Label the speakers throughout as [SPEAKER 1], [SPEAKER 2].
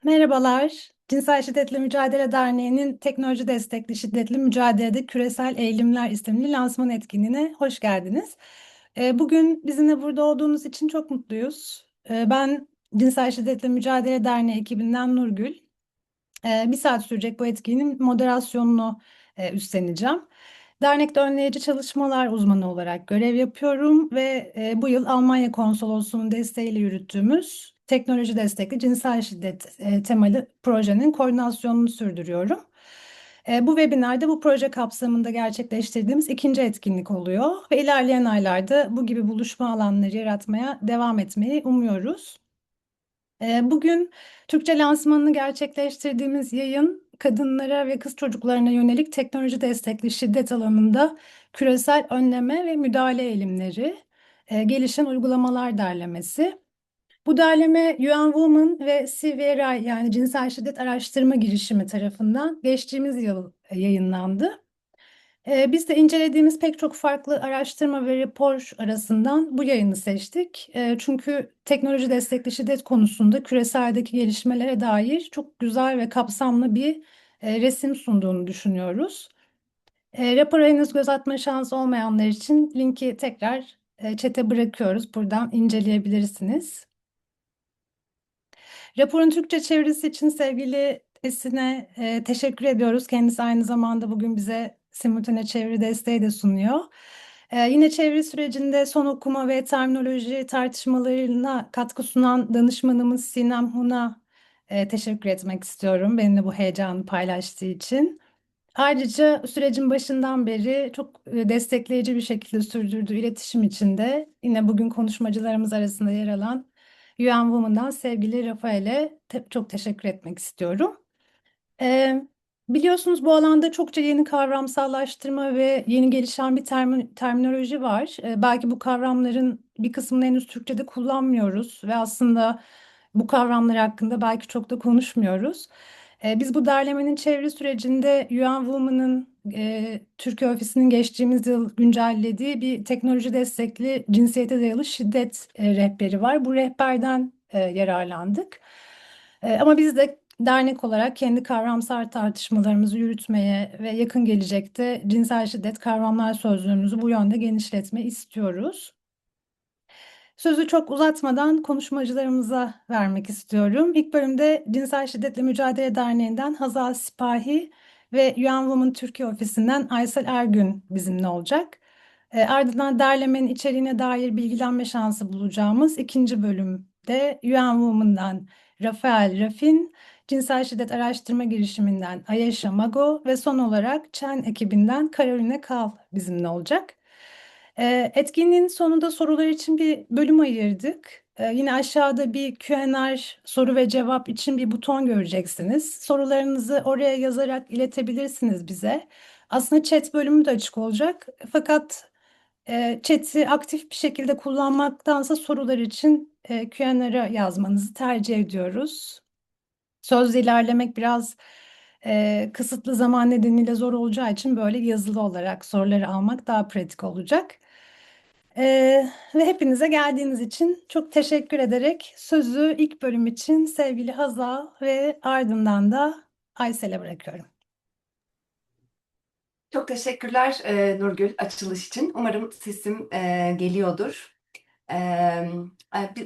[SPEAKER 1] Merhabalar. Cinsel Şiddetle Mücadele Derneği'nin Teknoloji Destekli Şiddetli Mücadelede Küresel Eğilimler isimli lansman etkinliğine hoş geldiniz. Bugün bizimle burada olduğunuz için çok mutluyuz. Ben Cinsel Şiddetle Mücadele Derneği ekibinden Nurgül. Bir saat sürecek bu etkinliğin moderasyonunu üstleneceğim. Dernekte önleyici çalışmalar uzmanı olarak görev yapıyorum ve bu yıl Almanya Konsolosluğu'nun desteğiyle yürüttüğümüz teknoloji destekli cinsel şiddet temalı projenin koordinasyonunu sürdürüyorum. Bu webinarda bu proje kapsamında gerçekleştirdiğimiz ikinci etkinlik oluyor ve ilerleyen aylarda bu gibi buluşma alanları yaratmaya devam etmeyi umuyoruz. Bugün Türkçe lansmanını gerçekleştirdiğimiz yayın, kadınlara ve kız çocuklarına yönelik teknoloji destekli şiddet alanında küresel önleme ve müdahale eğilimleri, gelişen uygulamalar derlemesi. Bu derleme UN Women ve SVRI yani Cinsel Şiddet Araştırma Girişimi tarafından geçtiğimiz yıl yayınlandı. Biz de incelediğimiz pek çok farklı araştırma ve rapor arasından bu yayını seçtik. Çünkü teknoloji destekli şiddet konusunda küreseldeki gelişmelere dair çok güzel ve kapsamlı bir resim sunduğunu düşünüyoruz. Rapora henüz göz atma şansı olmayanlar için linki tekrar chat'e bırakıyoruz. Buradan inceleyebilirsiniz. Raporun Türkçe çevirisi için sevgili Esin'e teşekkür ediyoruz. Kendisi aynı zamanda bugün bize simultane çeviri desteği de sunuyor. Yine çeviri sürecinde son okuma ve terminoloji tartışmalarına katkı sunan danışmanımız Sinem Hun'a teşekkür etmek istiyorum. Benimle bu heyecanı paylaştığı için. Ayrıca sürecin başından beri çok destekleyici bir şekilde sürdürdüğü iletişim için de yine bugün konuşmacılarımız arasında yer alan UN Women'dan sevgili Rafael'e çok teşekkür etmek istiyorum. Ee, Biliyorsunuz bu alanda çokça yeni kavramsallaştırma ve yeni gelişen bir terminoloji var. Belki bu kavramların bir kısmını henüz Türkçe'de kullanmıyoruz ve aslında bu kavramlar hakkında belki çok da konuşmuyoruz. Biz bu derlemenin çeviri sürecinde UN Women'ın Türkiye ofisinin geçtiğimiz yıl güncellediği bir teknoloji destekli cinsiyete dayalı şiddet rehberi var. Bu rehberden yararlandık. Ama biz de dernek olarak kendi kavramsal tartışmalarımızı yürütmeye ve yakın gelecekte cinsel şiddet kavramlar sözlüğümüzü bu yönde genişletmeyi istiyoruz. Sözü çok uzatmadan konuşmacılarımıza vermek istiyorum. İlk bölümde Cinsel Şiddetle Mücadele Derneği'nden Hazal Sipahi ve UN Women Türkiye ofisinden Aysel Ergün bizimle olacak. Ardından derlemenin içeriğine dair bilgilenme şansı bulacağımız ikinci bölümde UN Women'dan Rafael Rafin, Cinsel Şiddet Araştırma Girişiminden Ayesha Mago ve son olarak Çen ekibinden Caroline Kal bizimle olacak. Etkinliğin sonunda sorular için bir bölüm ayırdık. Yine aşağıda bir Q&A soru ve cevap için bir buton göreceksiniz. Sorularınızı oraya yazarak iletebilirsiniz bize. Aslında chat bölümü de açık olacak. Fakat chat'i aktif bir şekilde kullanmaktansa sorular için Q&A yazmanızı tercih ediyoruz. Sözle ilerlemek biraz kısıtlı zaman nedeniyle zor olacağı için böyle yazılı olarak soruları almak daha pratik olacak. Ve hepinize geldiğiniz için çok teşekkür ederek sözü ilk bölüm için sevgili Hazal ve ardından da Aysel'e bırakıyorum.
[SPEAKER 2] Çok teşekkürler Nurgül açılış için. Umarım sesim geliyordur.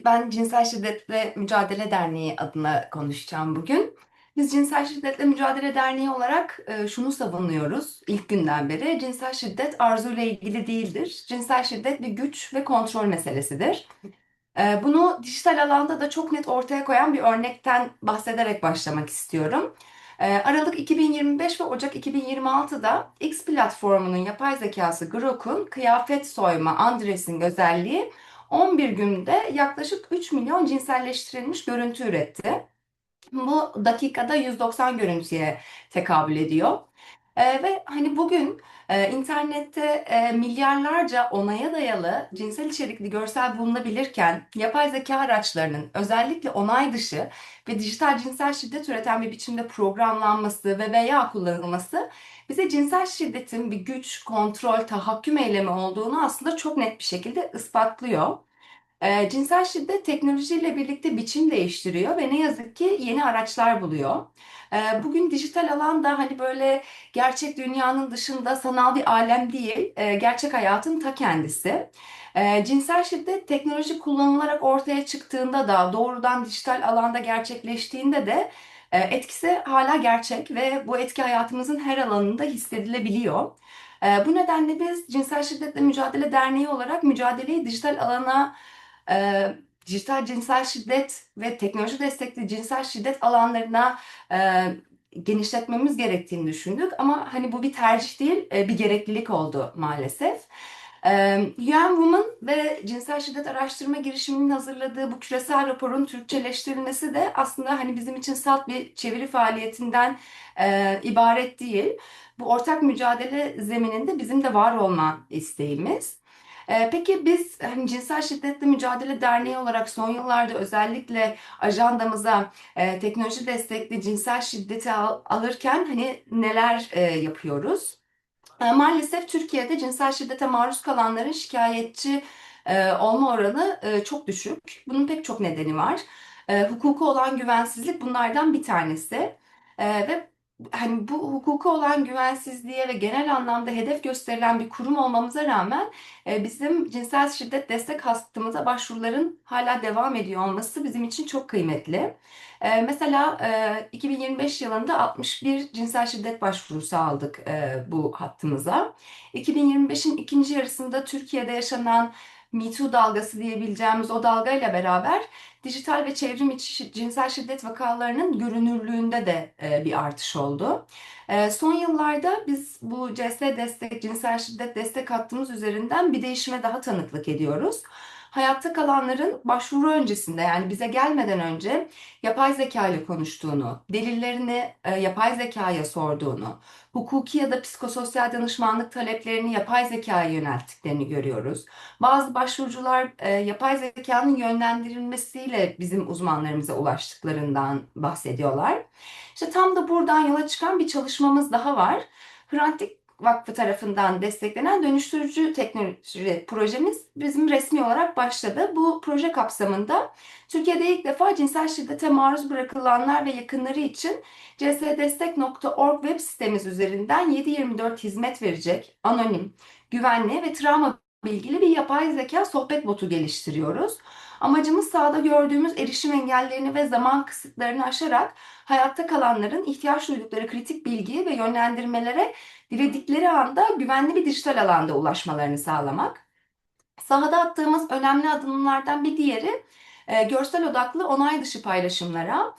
[SPEAKER 2] Ben Cinsel Şiddetle Mücadele Derneği adına konuşacağım bugün. Biz Cinsel Şiddetle Mücadele Derneği olarak şunu savunuyoruz ilk günden beri. Cinsel şiddet arzuyla ilgili değildir. Cinsel şiddet bir güç ve kontrol meselesidir. Bunu dijital alanda da çok net ortaya koyan bir örnekten bahsederek başlamak istiyorum. Aralık 2025 ve Ocak 2026'da X platformunun yapay zekası Grok'un kıyafet soyma, undressing özelliği 11 günde yaklaşık 3 milyon cinselleştirilmiş görüntü üretti. Bu dakikada 190 görüntüye tekabül ediyor. Ve hani bugün internette milyarlarca onaya dayalı cinsel içerikli görsel bulunabilirken yapay zeka araçlarının özellikle onay dışı ve dijital cinsel şiddet üreten bir biçimde programlanması ve veya kullanılması bize cinsel şiddetin bir güç, kontrol, tahakküm eylemi olduğunu aslında çok net bir şekilde ispatlıyor. Cinsel şiddet teknolojiyle birlikte biçim değiştiriyor ve ne yazık ki yeni araçlar buluyor. Bugün dijital alanda hani böyle gerçek dünyanın dışında sanal bir alem değil, gerçek hayatın ta kendisi. Cinsel şiddet teknoloji kullanılarak ortaya çıktığında da doğrudan dijital alanda gerçekleştiğinde de etkisi hala gerçek ve bu etki hayatımızın her alanında hissedilebiliyor. Bu nedenle biz Cinsel Şiddetle Mücadele Derneği olarak mücadeleyi dijital alana dijital cinsel şiddet ve teknoloji destekli cinsel şiddet alanlarına e, genişletmemiz gerektiğini düşündük. Ama hani bu bir tercih değil, bir gereklilik oldu maalesef. UN Women ve Cinsel Şiddet Araştırma Girişimi'nin hazırladığı bu küresel raporun Türkçeleştirilmesi de aslında hani bizim için salt bir çeviri faaliyetinden ibaret değil. Bu ortak mücadele zemininde bizim de var olma isteğimiz. Peki biz hani Cinsel Şiddetle Mücadele Derneği olarak son yıllarda özellikle ajandamıza teknoloji destekli cinsel şiddeti alırken hani neler yapıyoruz? Maalesef Türkiye'de cinsel şiddete maruz kalanların şikayetçi olma oranı çok düşük. Bunun pek çok nedeni var. Hukuka olan güvensizlik bunlardan bir tanesi. Ve hani bu hukuka olan güvensizliğe ve genel anlamda hedef gösterilen bir kurum olmamıza rağmen bizim cinsel şiddet destek hattımıza başvuruların hala devam ediyor olması bizim için çok kıymetli. Mesela 2025 yılında 61 cinsel şiddet başvurusu aldık bu hattımıza. 2025'in ikinci yarısında Türkiye'de yaşanan Me Too dalgası diyebileceğimiz o dalgayla beraber dijital ve çevrim içi cinsel şiddet vakalarının görünürlüğünde de bir artış oldu. Son yıllarda biz bu CS destek, cinsel şiddet destek hattımız üzerinden bir değişime daha tanıklık ediyoruz. Hayatta kalanların başvuru öncesinde yani bize gelmeden önce yapay zeka ile konuştuğunu, delillerini yapay zekaya sorduğunu, hukuki ya da psikososyal danışmanlık taleplerini yapay zekaya yönelttiklerini görüyoruz. Bazı başvurucular yapay zekanın yönlendirilmesiyle bizim uzmanlarımıza ulaştıklarından bahsediyorlar. İşte tam da buradan yola çıkan bir çalışmamız daha var. Hrant Dink Vakfı tarafından desteklenen dönüştürücü teknoloji projemiz bizim resmi olarak başladı. Bu proje kapsamında Türkiye'de ilk defa cinsel şiddete maruz bırakılanlar ve yakınları için csdestek.org web sitemiz üzerinden 7/24 hizmet verecek, anonim, güvenli ve travma bilgili bir yapay zeka sohbet botu geliştiriyoruz. Amacımız sahada gördüğümüz erişim engellerini ve zaman kısıtlarını aşarak hayatta kalanların ihtiyaç duydukları kritik bilgiye ve yönlendirmelere diledikleri anda güvenli bir dijital alanda ulaşmalarını sağlamak. Sahada attığımız önemli adımlardan bir diğeri görsel odaklı onay dışı paylaşımlara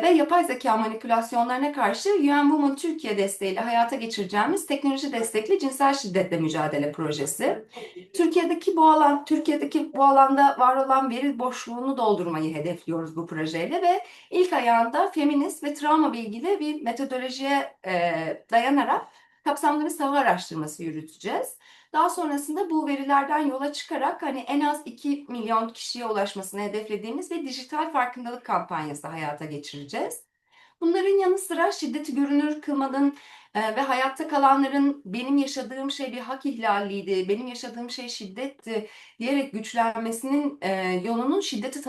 [SPEAKER 2] ve yapay zeka manipülasyonlarına karşı UN Women Türkiye desteğiyle hayata geçireceğimiz teknoloji destekli cinsel şiddetle mücadele projesi. Türkiye'deki bu alanda var olan veri boşluğunu doldurmayı hedefliyoruz bu projeyle ve ilk ayağında feminist ve travma bilgili bir metodolojiye dayanarak kapsamlı bir saha araştırması yürüteceğiz. Daha sonrasında bu verilerden yola çıkarak hani en az 2 milyon kişiye ulaşmasını hedeflediğimiz bir dijital farkındalık kampanyası hayata geçireceğiz. Bunların yanı sıra şiddeti görünür kılmanın ve hayatta kalanların benim yaşadığım şey bir hak ihlaliydi, benim yaşadığım şey şiddetti diyerek güçlenmesinin yolunun şiddeti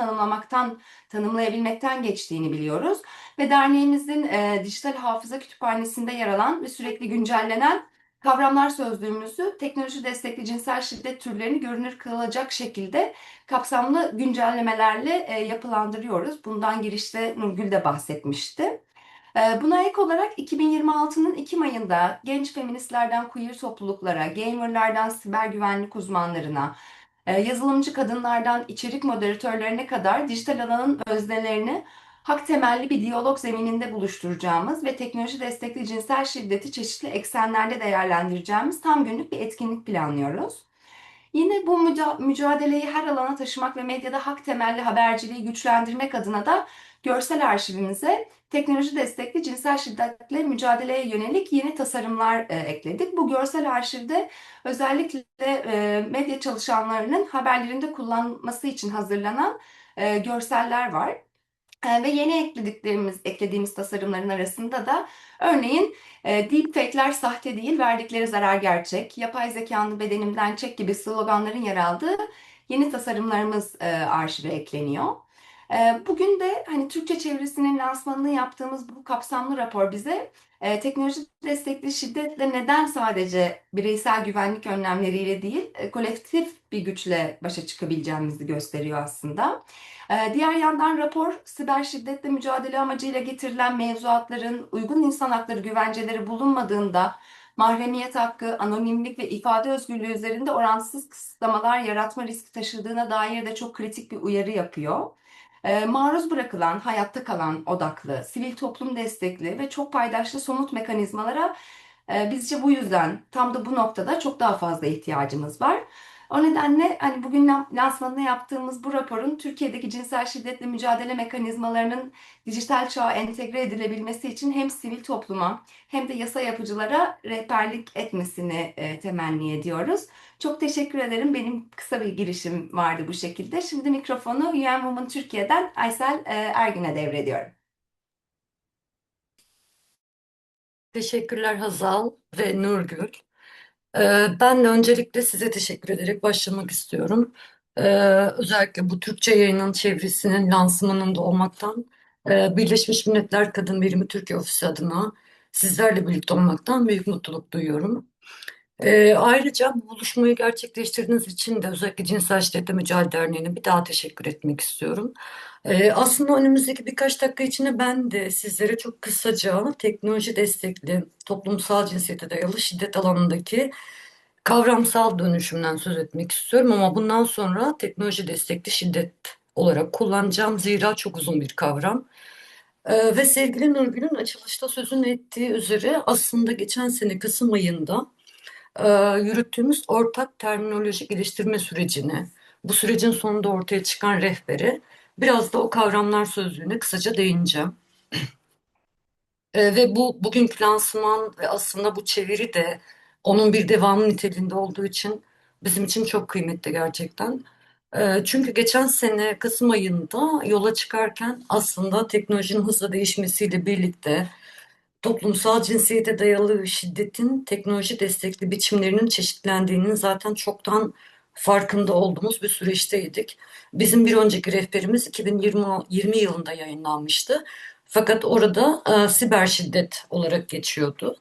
[SPEAKER 2] tanımlayabilmekten geçtiğini biliyoruz. Ve derneğimizin dijital hafıza kütüphanesinde yer alan ve sürekli güncellenen kavramlar sözlüğümüzü teknoloji destekli cinsel şiddet türlerini görünür kılacak şekilde kapsamlı güncellemelerle yapılandırıyoruz. Bundan girişte Nurgül de bahsetmişti. Buna ek olarak 2026'nın Ekim ayında genç feministlerden queer topluluklara, gamerlardan siber güvenlik uzmanlarına, yazılımcı kadınlardan içerik moderatörlerine kadar dijital alanın öznelerini hak temelli bir diyalog zemininde buluşturacağımız ve teknoloji destekli cinsel şiddeti çeşitli eksenlerde değerlendireceğimiz tam günlük bir etkinlik planlıyoruz. Yine bu mücadeleyi her alana taşımak ve medyada hak temelli haberciliği güçlendirmek adına da görsel arşivimize teknoloji destekli cinsel şiddetle mücadeleye yönelik yeni tasarımlar ekledik. Bu görsel arşivde özellikle medya çalışanlarının haberlerinde kullanması için hazırlanan görseller var. Ve yeni eklediğimiz tasarımların arasında da örneğin deepfake'ler sahte değil, verdikleri zarar gerçek, yapay zekanın bedenimden çek gibi sloganların yer aldığı yeni tasarımlarımız arşive ekleniyor. Bugün de hani Türkçe çevirisinin lansmanını yaptığımız bu kapsamlı rapor bize teknoloji destekli şiddetle neden sadece bireysel güvenlik önlemleriyle değil, kolektif bir güçle başa çıkabileceğimizi gösteriyor aslında. Diğer yandan rapor, siber şiddetle mücadele amacıyla getirilen mevzuatların uygun insan hakları güvenceleri bulunmadığında mahremiyet hakkı, anonimlik ve ifade özgürlüğü üzerinde orantısız kısıtlamalar yaratma riski taşıdığına dair de çok kritik bir uyarı yapıyor. Maruz bırakılan, hayatta kalan odaklı, sivil toplum destekli ve çok paydaşlı somut mekanizmalara bizce bu yüzden tam da bu noktada çok daha fazla ihtiyacımız var. O nedenle hani bugün lansmanını yaptığımız bu raporun Türkiye'deki cinsel şiddetle mücadele mekanizmalarının dijital çağa entegre edilebilmesi için hem sivil topluma hem de yasa yapıcılara rehberlik etmesini temenni ediyoruz. Çok teşekkür ederim. Benim kısa bir girişim vardı bu şekilde. Şimdi mikrofonu UN Women Türkiye'den Aysel Ergin'e devrediyorum.
[SPEAKER 3] Teşekkürler Hazal ve Nurgül. Ben de öncelikle size teşekkür ederek başlamak istiyorum. Ee, Özellikle bu Türkçe yayının çevirisinin lansmanında olmaktan, Birleşmiş Milletler Kadın Birimi Türkiye Ofisi adına sizlerle birlikte olmaktan büyük mutluluk duyuyorum. Ayrıca bu buluşmayı gerçekleştirdiğiniz için de özellikle Cinsel Şiddetle Mücadele Derneği'ne bir daha teşekkür etmek istiyorum. Aslında önümüzdeki birkaç dakika içinde ben de sizlere çok kısaca teknoloji destekli toplumsal cinsiyete dayalı şiddet alanındaki kavramsal dönüşümden söz etmek istiyorum ama bundan sonra teknoloji destekli şiddet olarak kullanacağım zira çok uzun bir kavram. Ve sevgili Nurgül'ün açılışta sözünü ettiği üzere aslında geçen sene Kasım ayında e, yürüttüğümüz ortak terminoloji geliştirme sürecini, bu sürecin sonunda ortaya çıkan rehberi, biraz da o kavramlar sözlüğüne kısaca değineceğim. Ve bu bugünkü lansman ve aslında bu çeviri de onun bir devamı niteliğinde olduğu için bizim için çok kıymetli gerçekten. Çünkü geçen sene Kasım ayında yola çıkarken aslında teknolojinin hızla değişmesiyle birlikte toplumsal cinsiyete dayalı şiddetin teknoloji destekli biçimlerinin çeşitlendiğinin zaten çoktan farkında olduğumuz bir süreçteydik. Bizim bir önceki rehberimiz 2020 yılında yayınlanmıştı. Fakat orada siber şiddet olarak geçiyordu.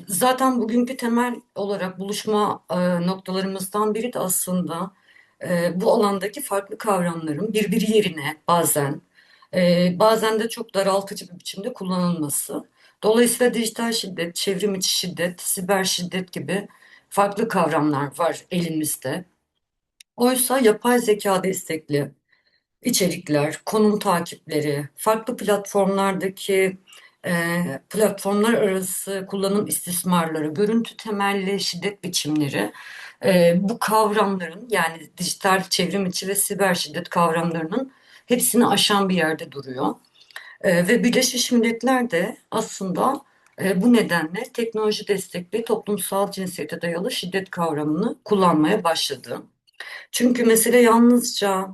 [SPEAKER 3] Zaten bugünkü temel olarak buluşma noktalarımızdan biri de aslında bu alandaki farklı kavramların birbiri yerine bazen de çok daraltıcı bir biçimde kullanılması. Dolayısıyla dijital şiddet, çevrim içi şiddet, siber şiddet gibi farklı kavramlar var elimizde. Oysa yapay zeka destekli içerikler, konum takipleri, farklı platformlardaki platformlar arası kullanım istismarları, görüntü temelli şiddet biçimleri bu kavramların yani dijital çevrim içi ve siber şiddet kavramlarının hepsini aşan bir yerde duruyor. Ve Birleşmiş Milletler de aslında bu nedenle teknoloji destekli toplumsal cinsiyete dayalı şiddet kavramını kullanmaya başladı. Çünkü mesele yalnızca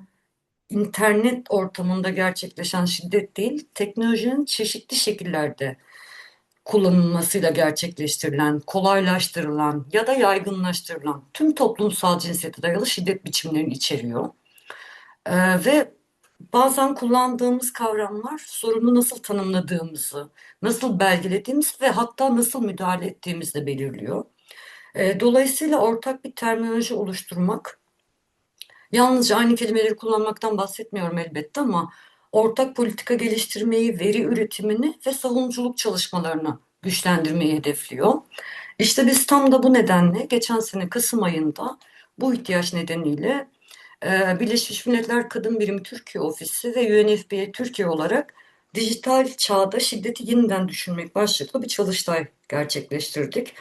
[SPEAKER 3] internet ortamında gerçekleşen şiddet değil, teknolojinin çeşitli şekillerde kullanılmasıyla gerçekleştirilen, kolaylaştırılan ya da yaygınlaştırılan tüm toplumsal cinsiyete dayalı şiddet biçimlerini içeriyor. Ve bazen kullandığımız kavramlar sorunu nasıl tanımladığımızı, nasıl belgelediğimiz ve hatta nasıl müdahale ettiğimizi de belirliyor. Dolayısıyla ortak bir terminoloji oluşturmak, yalnızca aynı kelimeleri kullanmaktan bahsetmiyorum elbette ama ortak politika geliştirmeyi, veri üretimini ve savunuculuk çalışmalarını güçlendirmeyi hedefliyor. İşte biz tam da bu nedenle geçen sene Kasım ayında bu ihtiyaç nedeniyle Birleşmiş Milletler Kadın Birimi Türkiye Ofisi ve UNFPA Türkiye olarak dijital çağda şiddeti yeniden düşünmek başlıklı bir çalıştay gerçekleştirdik.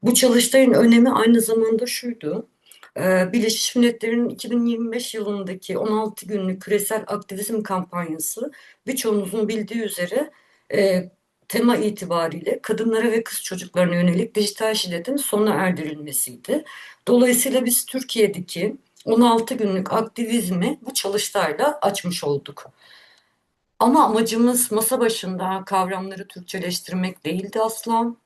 [SPEAKER 3] Bu çalıştayın önemi aynı zamanda şuydu. Birleşmiş Milletler'in 2025 yılındaki 16 günlük küresel aktivizm kampanyası birçoğunuzun bildiği üzere e, tema itibariyle kadınlara ve kız çocuklarına yönelik dijital şiddetin sona erdirilmesiydi. Dolayısıyla biz Türkiye'deki 16 günlük aktivizmi bu çalıştayla açmış olduk. Ama amacımız masa başında kavramları Türkçeleştirmek değildi asla.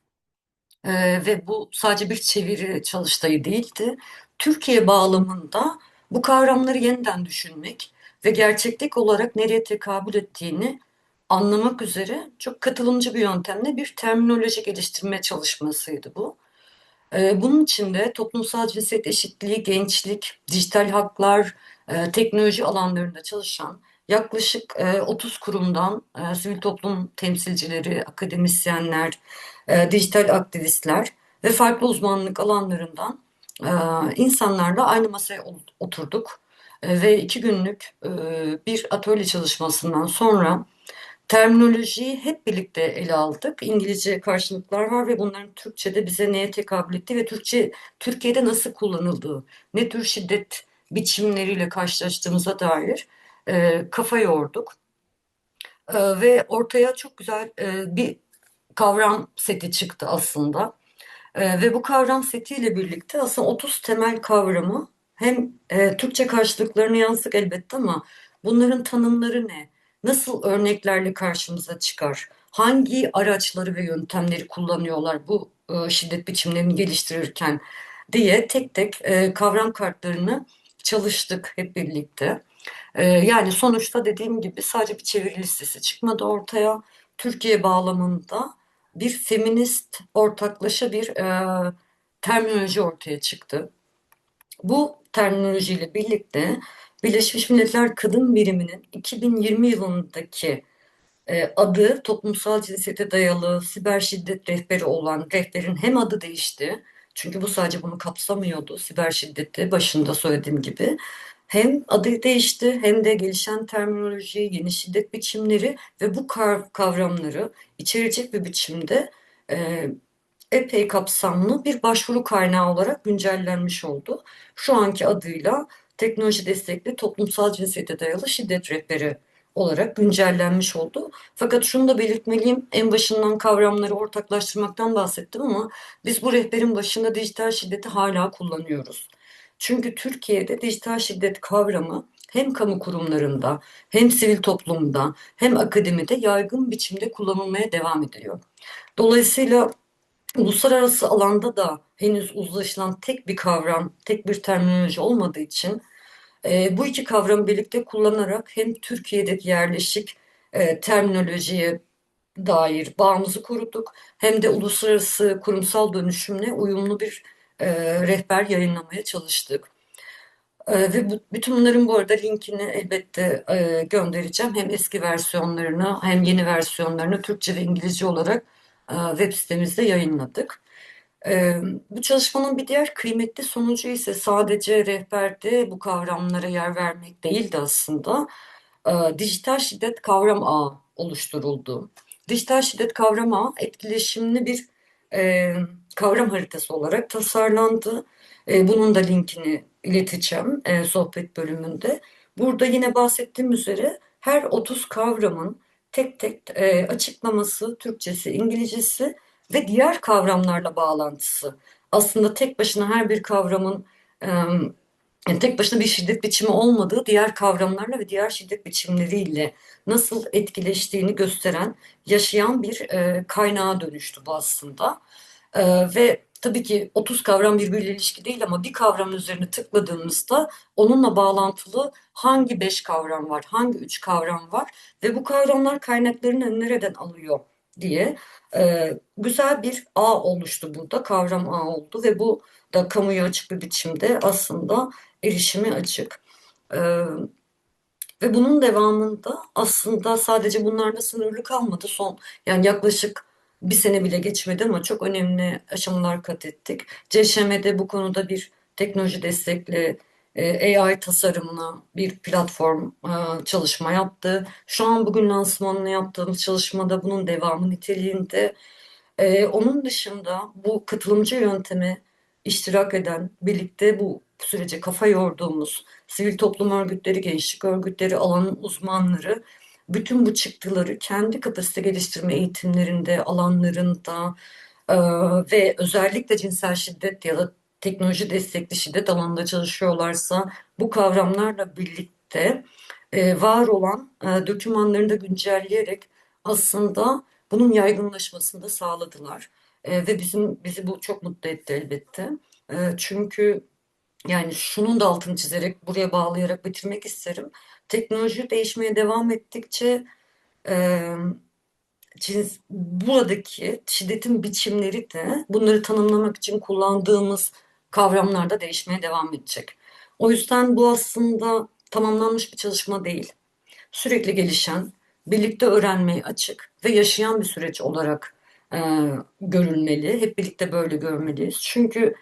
[SPEAKER 3] Ve bu sadece bir çeviri çalıştayı değildi. Türkiye bağlamında Bu kavramları yeniden düşünmek ve gerçeklik olarak nereye tekabül ettiğini anlamak üzere çok katılımcı bir yöntemle bir terminoloji geliştirme çalışmasıydı bu. Bunun için de toplumsal cinsiyet eşitliği, gençlik, dijital haklar, teknoloji alanlarında çalışan yaklaşık 30 kurumdan sivil toplum temsilcileri, akademisyenler, dijital aktivistler ve farklı uzmanlık alanlarından e, insanlarla aynı masaya oturduk. Ve 2 günlük bir atölye çalışmasından sonra terminolojiyi hep birlikte ele aldık. İngilizce karşılıklar var ve bunların Türkçe'de bize neye tekabül ettiği ve Türkiye'de nasıl kullanıldığı, ne tür şiddet biçimleriyle karşılaştığımıza dair kafa yorduk. Ve ortaya çok güzel bir kavram seti çıktı aslında. Ve bu kavram setiyle birlikte aslında 30 temel kavramı hem Türkçe karşılıklarını yazdık elbette ama bunların tanımları ne? Nasıl örneklerle karşımıza çıkar? Hangi araçları ve yöntemleri kullanıyorlar bu şiddet biçimlerini geliştirirken diye tek tek kavram kartlarını çalıştık hep birlikte. Yani sonuçta dediğim gibi sadece bir çeviri listesi çıkmadı ortaya. Türkiye bağlamında bir feminist ortaklaşa bir terminoloji ortaya çıktı. Bu terminolojiyle birlikte Birleşmiş Milletler Kadın Biriminin 2020 yılındaki adı toplumsal cinsiyete dayalı siber şiddet rehberi olan rehberin hem adı değişti. Çünkü bu sadece bunu kapsamıyordu. Siber şiddeti başında söylediğim gibi. Hem adı değişti hem de gelişen terminoloji, yeni şiddet biçimleri ve bu kavramları içerecek bir biçimde e, epey kapsamlı bir başvuru kaynağı olarak güncellenmiş oldu. Şu anki adıyla Teknoloji Destekli Toplumsal Cinsiyete Dayalı Şiddet Rehberi olarak güncellenmiş oldu. Fakat şunu da belirtmeliyim, en başından kavramları ortaklaştırmaktan bahsettim ama biz bu rehberin başında dijital şiddeti hala kullanıyoruz. Çünkü Türkiye'de dijital şiddet kavramı hem kamu kurumlarında, hem sivil toplumda, hem akademide yaygın biçimde kullanılmaya devam ediliyor. Dolayısıyla uluslararası alanda da henüz uzlaşılan tek bir kavram, tek bir terminoloji olmadığı için bu iki kavramı birlikte kullanarak hem Türkiye'deki yerleşik terminolojiye dair bağımızı koruduk hem de uluslararası kurumsal dönüşümle uyumlu bir rehber yayınlamaya çalıştık. Ve bütün bunların bu arada linkini elbette göndereceğim. Hem eski versiyonlarını hem yeni versiyonlarını Türkçe ve İngilizce olarak web sitemizde yayınladık. Bu çalışmanın bir diğer kıymetli sonucu ise sadece rehberde bu kavramlara yer vermek değildi aslında. Dijital şiddet kavram ağı oluşturuldu. Dijital şiddet kavram ağı etkileşimli bir e, kavram haritası olarak tasarlandı. Bunun da linkini ileteceğim sohbet bölümünde. Burada yine bahsettiğim üzere her 30 kavramın tek tek açıklaması, Türkçesi, İngilizcesi ve diğer kavramlarla bağlantısı. Aslında tek başına her bir kavramın tek başına bir şiddet biçimi olmadığı diğer kavramlarla ve diğer şiddet biçimleriyle nasıl etkileştiğini gösteren, yaşayan bir kaynağa dönüştü bu aslında. Ve tabii ki 30 kavram birbiriyle ilişki değil ama bir kavram üzerine tıkladığımızda onunla bağlantılı hangi 5 kavram var, hangi 3 kavram var ve bu kavramlar kaynaklarını nereden alıyor diye güzel bir ağ oluştu burada, kavram ağı oldu ve bu da kamuya açık bir biçimde aslında erişime açık. Ee, Ve bunun devamında aslında sadece bunlarla sınırlı kalmadı. Yani yaklaşık bir sene bile geçmedi ama çok önemli aşamalar kat ettik. CŞM'de bu konuda bir teknoloji destekli AI tasarımlı bir platform çalışma yaptı. Şu an bugün lansmanını yaptığımız çalışmada bunun devamı niteliğinde. Onun dışında bu katılımcı yönteme iştirak eden, birlikte bu sürece kafa yorduğumuz sivil toplum örgütleri, gençlik örgütleri, alanın uzmanları bütün bu çıktıları kendi kapasite geliştirme eğitimlerinde, alanlarında e, ve özellikle cinsel şiddet ya da teknoloji destekli şiddet alanında çalışıyorlarsa bu kavramlarla birlikte var olan dokümanlarını da güncelleyerek aslında bunun yaygınlaşmasını da sağladılar. Ve bizi bu çok mutlu etti elbette. Çünkü Yani şunun da altını çizerek buraya bağlayarak bitirmek isterim. Teknoloji değişmeye devam ettikçe e, buradaki şiddetin biçimleri de bunları tanımlamak için kullandığımız kavramlar da değişmeye devam edecek. O yüzden bu aslında tamamlanmış bir çalışma değil. Sürekli gelişen, birlikte öğrenmeye açık ve yaşayan bir süreç olarak e, görülmeli. Hep birlikte böyle görmeliyiz. Çünkü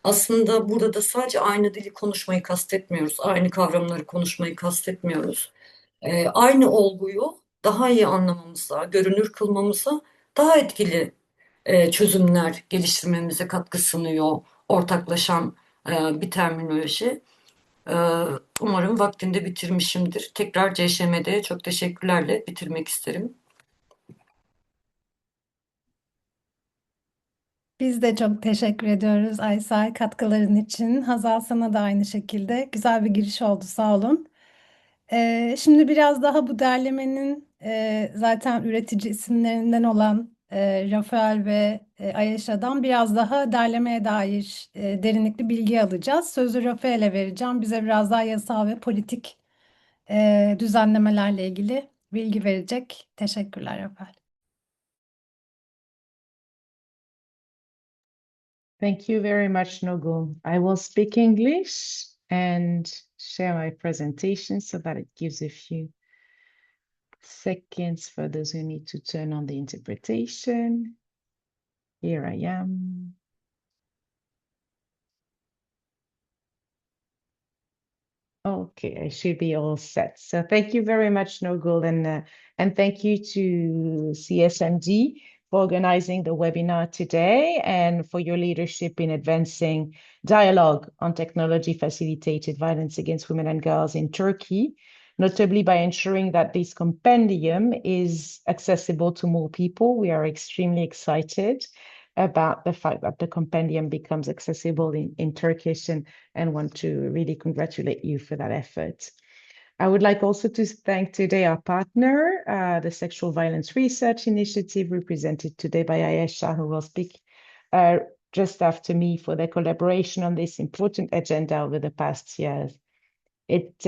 [SPEAKER 3] aslında burada da sadece aynı dili konuşmayı kastetmiyoruz. Aynı kavramları konuşmayı kastetmiyoruz. Aynı olguyu daha iyi anlamamıza, görünür kılmamıza daha etkili çözümler geliştirmemize katkı sunuyor ortaklaşan bir terminoloji. E, Umarım vaktinde bitirmişimdir. Tekrar CŞM'de çok teşekkürlerle bitirmek isterim.
[SPEAKER 1] Biz de çok teşekkür ediyoruz Aysel katkıların için. Hazal sana da aynı şekilde. Güzel bir giriş oldu, sağ olun. Şimdi biraz daha bu derlemenin zaten üretici isimlerinden olan Rafael ve Ayşe'den biraz daha derlemeye dair derinlikli bilgi alacağız. Sözü Rafael'e vereceğim. Bize biraz daha yasal ve politik düzenlemelerle ilgili bilgi verecek. Teşekkürler Rafael.
[SPEAKER 4] Thank you very much, Nogul. I will speak English and share my presentation so that it gives a few seconds for those who need to turn on the interpretation. Here I am. Okay, I should be all set. So thank you very much, Nogul, and thank you to CSMD for organizing the webinar today and for your leadership in advancing dialogue on technology-facilitated violence against women and girls in Turkey, notably by ensuring that this compendium is accessible to more people. We are extremely excited about the fact that the compendium becomes accessible in Turkish and want to really congratulate you for that effort. I would like also to thank today our partner, the Sexual Violence Research Initiative, represented today by Ayesha, who will speak just after me, for their collaboration on this important agenda over the past years. It's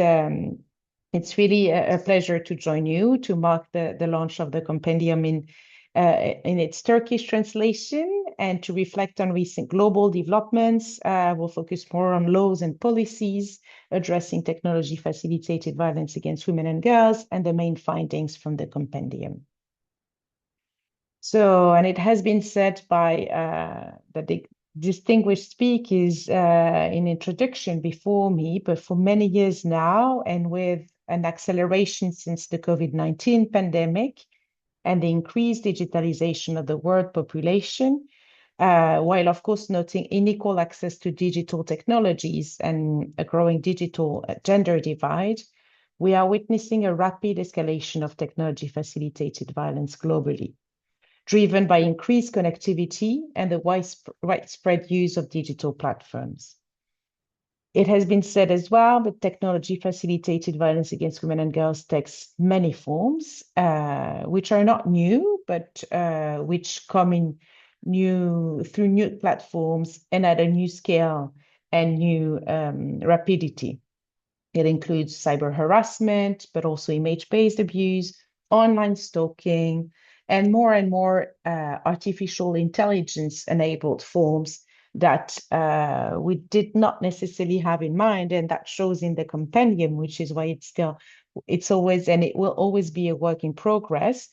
[SPEAKER 4] really a pleasure to join you to mark the launch of the compendium in its Turkish translation and to reflect on recent global developments. We'll focus more on laws and policies addressing technology-facilitated violence against women and girls and the main findings from the compendium. So, and it has been said by the distinguished speakers in introduction before me, but for many years now, and with an acceleration since the COVID-19 pandemic, and the increased digitalization of the world population, while of course noting unequal access to digital technologies and a growing digital gender divide, we are witnessing a rapid escalation of technology-facilitated violence globally, driven by increased connectivity and the widespread use of digital platforms. It has been said as well that technology-facilitated violence against women and girls takes many forms, which are not new, but which come in through new platforms and at a new scale and new rapidity. It includes cyber harassment, but also image-based abuse, online stalking, and more artificial intelligence-enabled forms that we did not necessarily have in mind, and that shows in the compendium, which is why it's always, and it will always be a work in progress,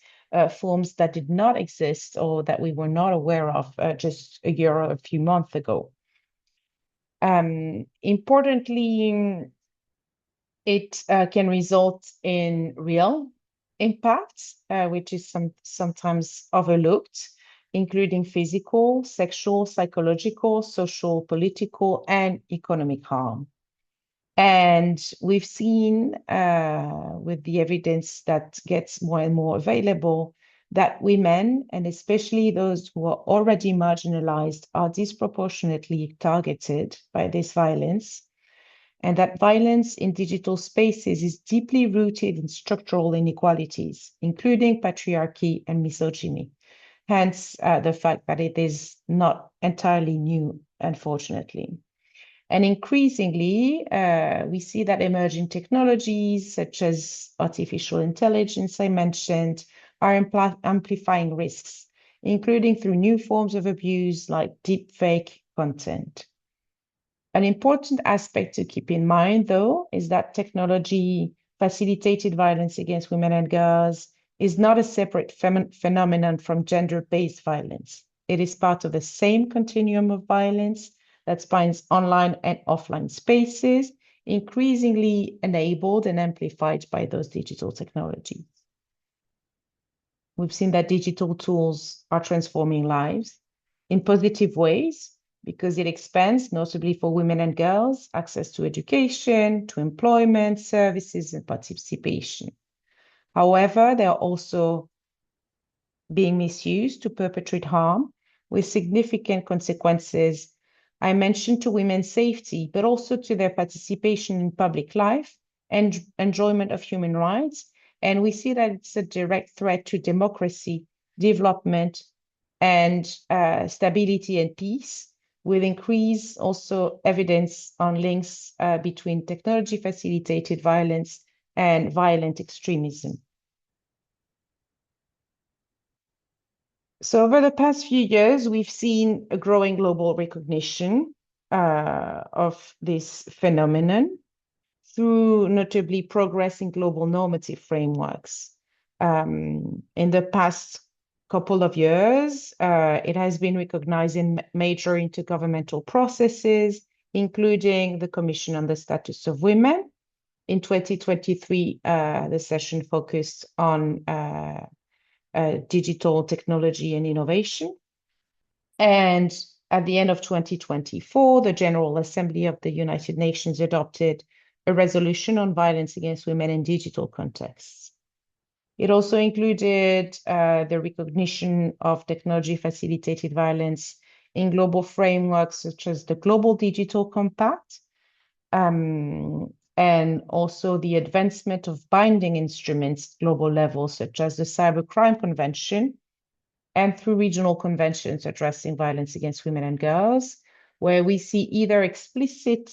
[SPEAKER 4] forms that did not exist or that we were not aware of just a year or a few months ago. Importantly, it can result in real impacts, which is sometimes overlooked, including physical, sexual, psychological, social, political, and economic harm. And we've seen with the evidence that gets more and more available that women, and especially those who are already marginalized, are disproportionately targeted by this violence, and that violence in digital spaces is deeply rooted in structural inequalities, including patriarchy and misogyny. Hence, the fact that it is not entirely new, unfortunately. And increasingly, we see that emerging technologies such as artificial intelligence, I mentioned, are amplifying risks, including through new forms of abuse like deepfake content. An important aspect to keep in mind, though, is that technology-facilitated violence against women and girls is not a separate phenomenon from gender-based violence. It is part of the same continuum of violence that spans online and offline spaces, increasingly enabled and amplified by those digital technologies. We've seen that digital tools are transforming lives in positive ways because it expands, notably for women and girls, access to education, to employment, services, and participation. However, they are also being misused to perpetrate harm with significant consequences. I mentioned to women's safety, but also to their participation in public life and enjoyment of human rights. And we see that it's a direct threat to democracy, development, and stability and peace, with increased also evidence on links between technology-facilitated violence and violent extremism. So over the past few years, we've seen a growing global recognition of this phenomenon through notably progress in global normative frameworks. In the past couple of years, it has been recognized in major intergovernmental processes, including the Commission on the Status of Women. In 2023, the session focused on digital technology and innovation. And at the end of 2024, the General Assembly of the United Nations adopted a resolution on violence against women in digital contexts. It also included the recognition of technology-facilitated violence in global frameworks such as the Global Digital Compact, and also the advancement of binding instruments at global level, such as the Cybercrime Convention, and through regional conventions addressing violence against women and girls, where we see either explicit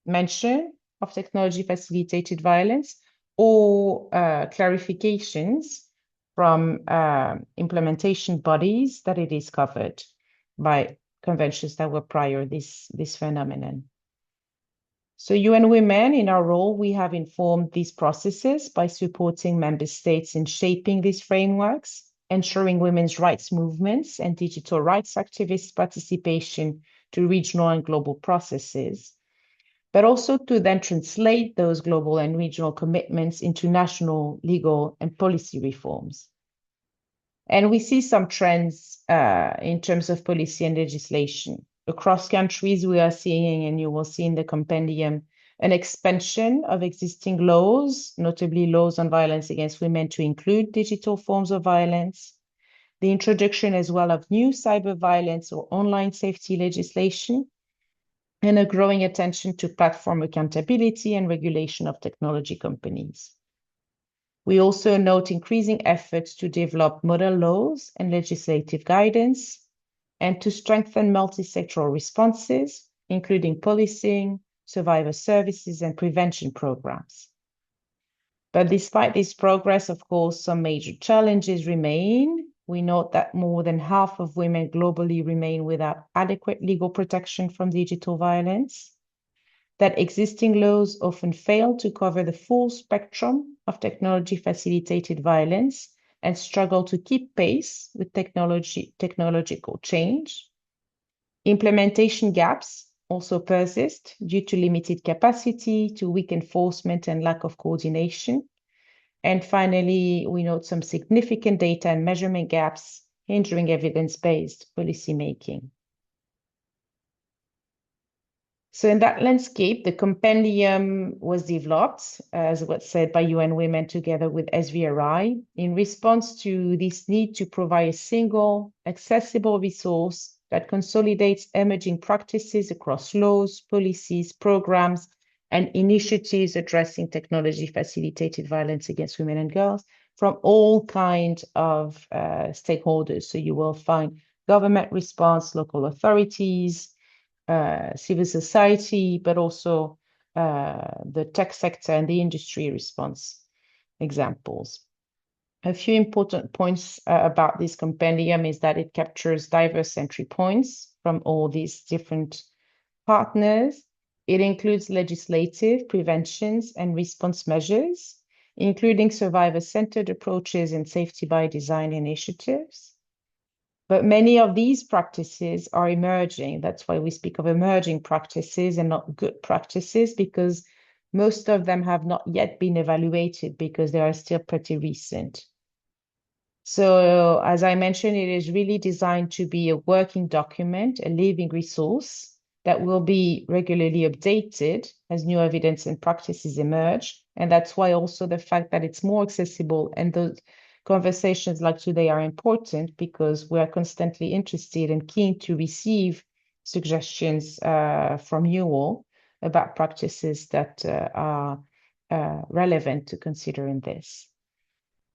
[SPEAKER 4] mention of technology-facilitated violence or clarifications from implementation bodies that it is covered by conventions that were prior this phenomenon. So UN Women, in our role, we have informed these processes by supporting member states in shaping these frameworks, ensuring women's rights movements and digital rights activists' participation to regional and global processes, but also to then translate those global and regional commitments into national, legal, and policy reforms. And we see some trends in terms of policy and legislation. Across countries, we are seeing, and you will see in the compendium, an expansion of existing laws, notably laws on violence against women, to include digital forms of violence, the introduction as well of new cyber violence or online safety legislation, and a growing attention to platform accountability and regulation of technology companies. We also note increasing efforts to develop model laws and legislative guidance, and to strengthen multi-sectoral responses, including policing, survivor services, and prevention programs. But despite this progress, of course, some major challenges remain. We note that more than half of women globally remain without adequate legal protection from digital violence, that existing laws often fail to cover the full spectrum of technology-facilitated violence and struggle to keep pace with technological change. Implementation gaps also persist due to limited capacity, to weak enforcement and lack of coordination. And finally, we note some significant data and measurement gaps hindering evidence-based policymaking. So in that landscape, the compendium was developed, as was said, by UN Women together with SVRI in response to this need to provide a single, accessible resource that consolidates emerging practices across laws, policies, programs, and initiatives addressing technology-facilitated violence against women and girls from all kinds of stakeholders. So you will find government response, local authorities, civil society, but also the tech sector and the industry response examples. A few important points about this compendium is that it captures diverse entry points from all these different partners. It includes legislative, preventions, and response measures, including survivor-centered approaches and safety by design initiatives. But many of these practices are emerging. That's why we speak of emerging practices and not good practices, because most of them have not yet been evaluated because they are still pretty recent. So, as I mentioned, it is really designed to be a working document, a living resource that will be regularly updated as new evidence and practices emerge. And that's why also the fact that it's more accessible and those conversations like today are important, because we are constantly interested and keen to receive suggestions from you all about practices that are relevant to consider in this.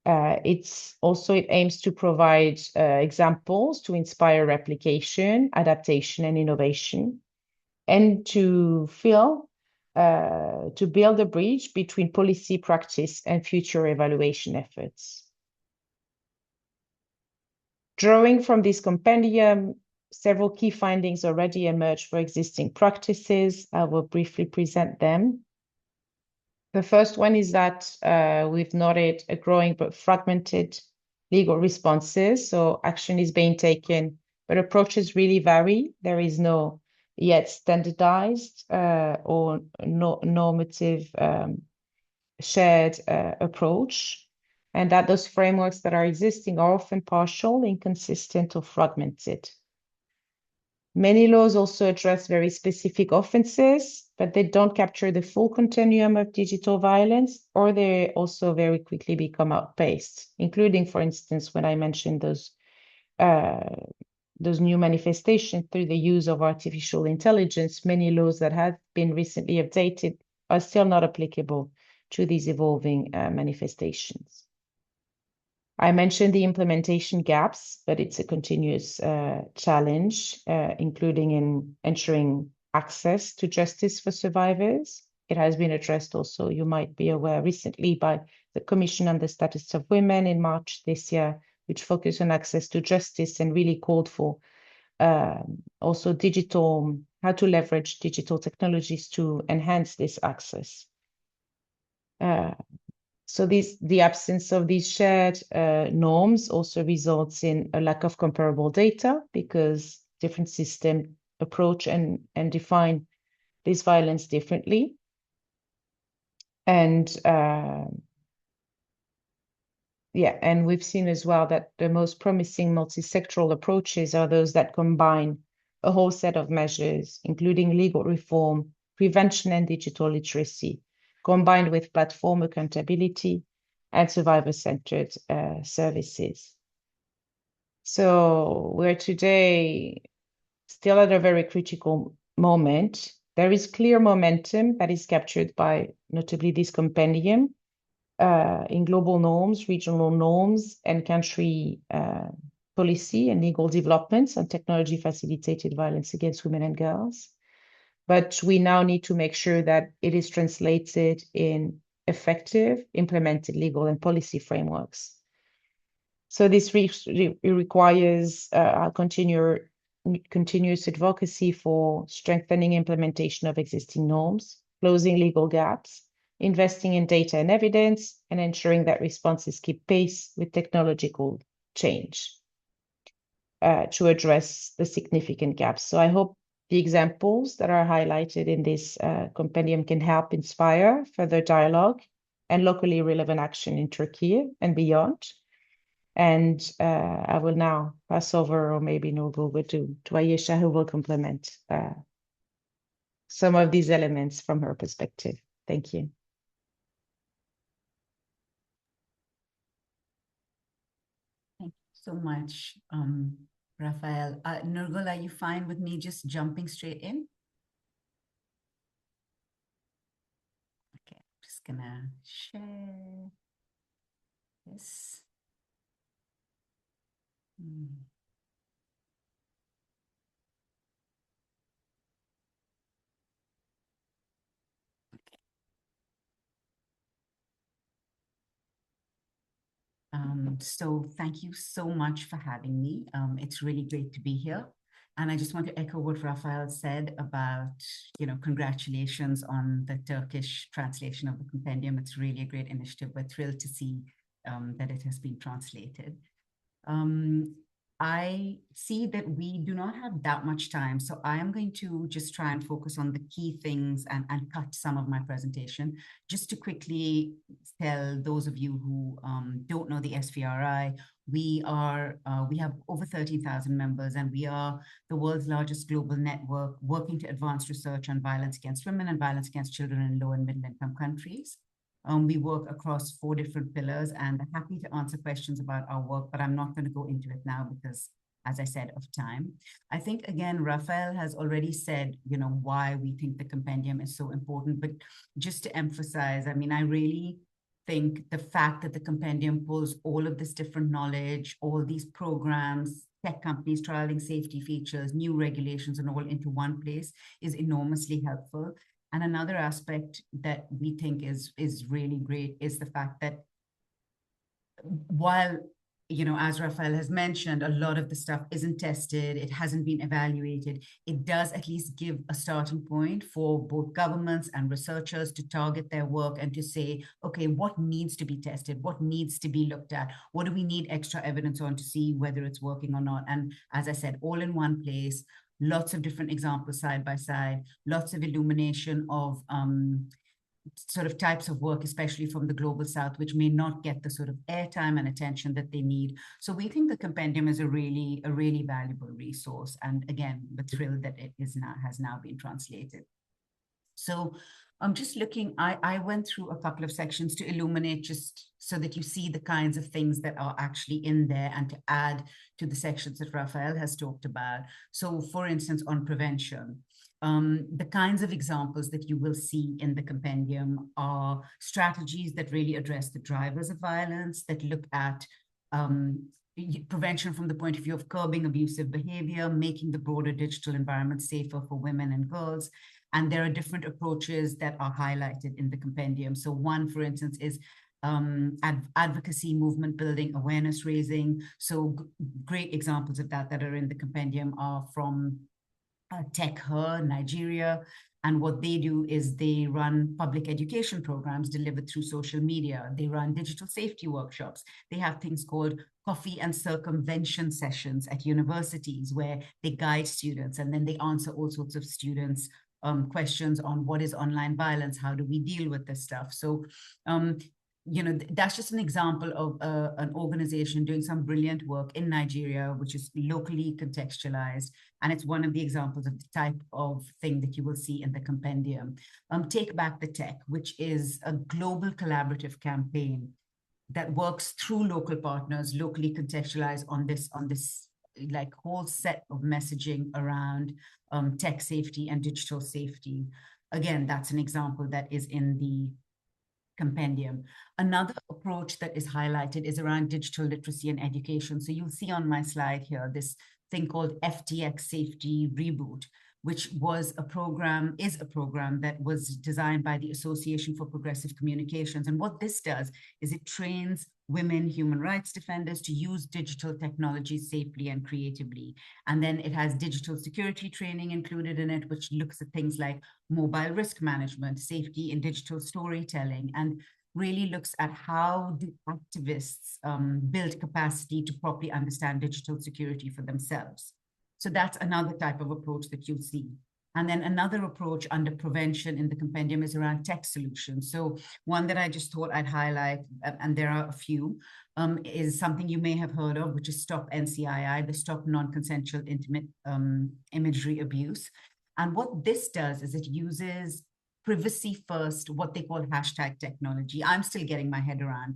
[SPEAKER 4] It aims to provide examples to inspire replication, adaptation, and innovation, and to build a bridge between policy practice and future evaluation efforts. Drawing from this compendium, several key findings already emerged for existing practices. I will briefly present them. The first one is that we've noted a growing but fragmented legal responses. So action is being taken, but approaches really vary. There is no yet standardized or normative shared approach, and that those frameworks that are existing are often partial, inconsistent, or fragmented. Many laws also address very specific offenses, but they don't capture the full continuum of digital violence, or they also very quickly become outpaced, including, for instance, when I mentioned those new manifestations through the use of artificial intelligence. Many laws that have been recently updated are still not applicable to these evolving manifestations. I mentioned the implementation gaps, but it's a continuous challenge, including in ensuring access to justice for survivors. It has been addressed also, you might be aware, recently by the Commission on the Status of Women in March this year, which focused on access to justice and really called for also how to leverage digital technologies to enhance this access. So the absence of these shared norms also results in a lack of comparable data, because different systems approach and define this violence differently. And and we've seen as well that the most promising multi-sectoral approaches are those that combine a whole set of measures, including legal reform, prevention, and digital literacy, combined with platform accountability and survivor-centered services. So we're today still at a very critical moment. There is clear momentum that is captured by notably this compendium in global norms, regional norms, and country policy and legal developments on technology-facilitated violence against women and girls. But we now need to make sure that it is translated in effective, implemented legal and policy frameworks. So this requires continuous advocacy for strengthening implementation of existing norms, closing legal gaps, investing in data and evidence, and ensuring that responses keep pace with technological change to address the significant gaps. So I hope the examples that are highlighted in this compendium can help inspire further dialogue and locally relevant action in Turkey and beyond. And I will now pass over, or maybe over to Ayesha, who will complement some of these elements from her perspective. Thank you.
[SPEAKER 5] Thank you so much, Raphael. Nurgul, are you fine with me just jumping straight in? Okay, I'm just gonna share this. So thank you so much for having me. It's really great to be here. And I just want to echo what Rafael said about, congratulations on the Turkish translation of the compendium. It's really a great initiative. We're thrilled to see that it has been translated. I see that we do not have that much time, so I am going to just try and focus on the key things and cut some of my presentation. Just to quickly tell those of you who don't know the SVRI, we have over 13,000 members, and we are the world's largest global network working to advance research on violence against women and violence against children in low and middle income countries. We work across 4 different pillars, and I'm happy to answer questions about our work, but I'm not going to go into it now because, as I said, of time. I think, again, Rafael has already said, why we think the compendium is so important, but just to emphasize, I mean, I really think the fact that the compendium pulls all of this different knowledge, all these programs, tech companies trialing safety features, new regulations, and all into one place is enormously helpful. And another aspect that we think is really great is the fact that while, as Rafael has mentioned, a lot of the stuff isn't tested, it hasn't been evaluated, it does at least give a starting point for both governments and researchers to target their work and to say, okay, what needs to be tested? What needs to be looked at? What do we need extra evidence on to see whether it's working or not? And as I said, all in one place. Lots of different examples side by side, lots of illumination of sort of types of work, especially from the global south, which may not get the sort of airtime and attention that they need. So we think the compendium is a really valuable resource. And again, we're thrilled that it has now been translated. So I'm just looking, I went through a couple of sections to illuminate just so that you see the kinds of things that are actually in there and to add to the sections that Rafael has talked about. So for instance, on prevention, the kinds of examples that you will see in the compendium are strategies that really address the drivers of violence, that look at prevention from the point of view of curbing abusive behavior, making the broader digital environment safer for women and girls. And there are different approaches that are highlighted in the compendium. So one, for instance, is advocacy, movement building, awareness raising. So great examples of that are in the compendium are from TechHer, Nigeria. And what they do is they run public education programs delivered through social media. They run digital safety workshops. They have things called coffee and circumvention sessions at universities where they guide students and then they answer all sorts of students' questions on what is online violence, how do we deal with this stuff. So, that's just an example of an organization doing some brilliant work in Nigeria, which is locally contextualized. And it's one of the examples of the type of thing that you will see in the compendium. Take Back the Tech, which is a global collaborative campaign that works through local partners, locally contextualized on this like whole set of messaging around tech safety and digital safety. Again, that's an example that is in the compendium. Another approach that is highlighted is around digital literacy and education. So you'll see on my slide here, this thing called FTX Safety Reboot, which is a program that was designed by the Association for Progressive Communications. And what this does is it trains women human rights defenders to use digital technology safely and creatively. And then it has digital security training included in it, which looks at things like mobile risk management, safety in digital storytelling, and really looks at how do activists build capacity to properly understand digital security for themselves. So that's another type of approach that you'll see. And then another approach under prevention in the compendium is around tech solutions. So one that I just thought I'd highlight, and there are a few, is something you may have heard of, which is Stop NCII, the Stop Non-Consensual Intimate Imagery Abuse. And what this does is it uses privacy first, what they call hashtag technology. I'm still getting my head around,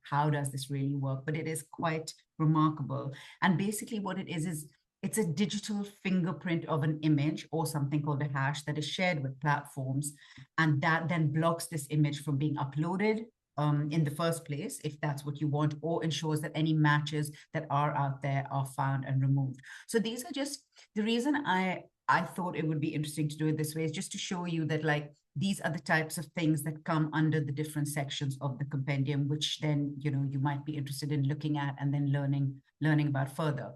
[SPEAKER 5] how does this really work? But it is quite remarkable. And basically what it is it's a digital fingerprint of an image or something called a hash that is shared with platforms. And that then blocks this image from being uploaded in the first place, if that's what you want, or ensures that any matches that are out there are found and removed. So these are just the reason I thought it would be interesting to do it this way is just to show you that these are the types of things that come under the different sections of the compendium, which then, you might be interested in looking at and then learning about further.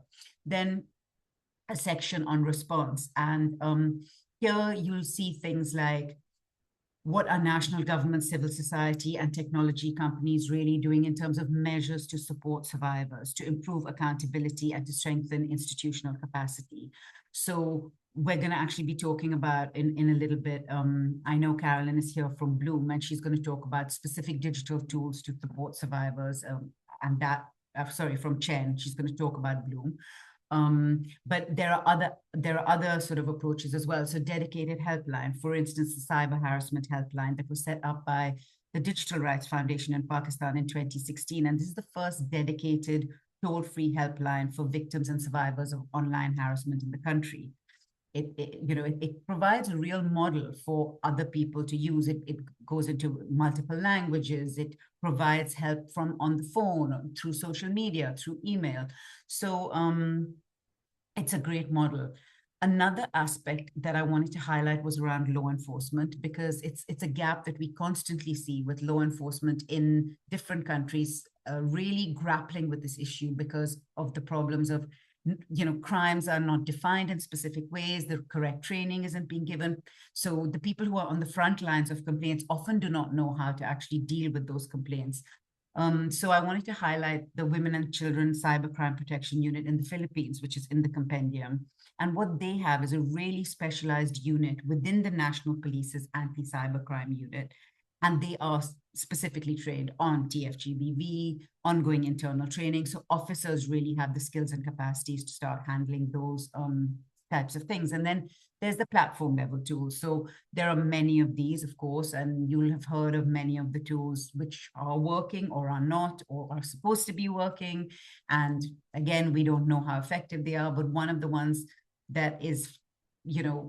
[SPEAKER 5] Then a section on response. And here you'll see things like what are national governments, civil society, and technology companies really doing in terms of measures to support survivors, to improve accountability, and to strengthen institutional capacity. So we're going to actually be talking about in a little bit. I know Carolyn is here from Bloom, and she's going to talk about specific digital tools to support survivors. And that, sorry, from Chen, she's going to talk about Bloom. But there are other sort of approaches as well. So dedicated helpline, for instance, the cyber harassment helpline that was set up by the Digital Rights Foundation in Pakistan in 2016. And this is the first dedicated toll-free helpline for victims and survivors of online harassment in the country. It provides a real model for other people to use. It goes into multiple languages. It provides help from on the phone, through social media, through email. So it's a great model. Another aspect that I wanted to highlight was around law enforcement, because it's a gap that we constantly see with law enforcement in different countries, really grappling with this issue because of the problems of crimes are not defined in specific ways, the correct training isn't being given. So the people who are on the front lines of complaints often do not know how to actually deal with those complaints. So I wanted to highlight the Women and Children Cybercrime Protection Unit in the Philippines, which is in the compendium. And what they have is a really specialized unit within the National Police's anti-cybercrime unit. And they are specifically trained on TFGBV, ongoing internal training. So officers really have the skills and capacities to start handling those types of things. And then there's the platform level tools. So there are many of these, of course, and you'll have heard of many of the tools which are working or are not, or are supposed to be working. And again, we don't know how effective they are, but one of the ones that is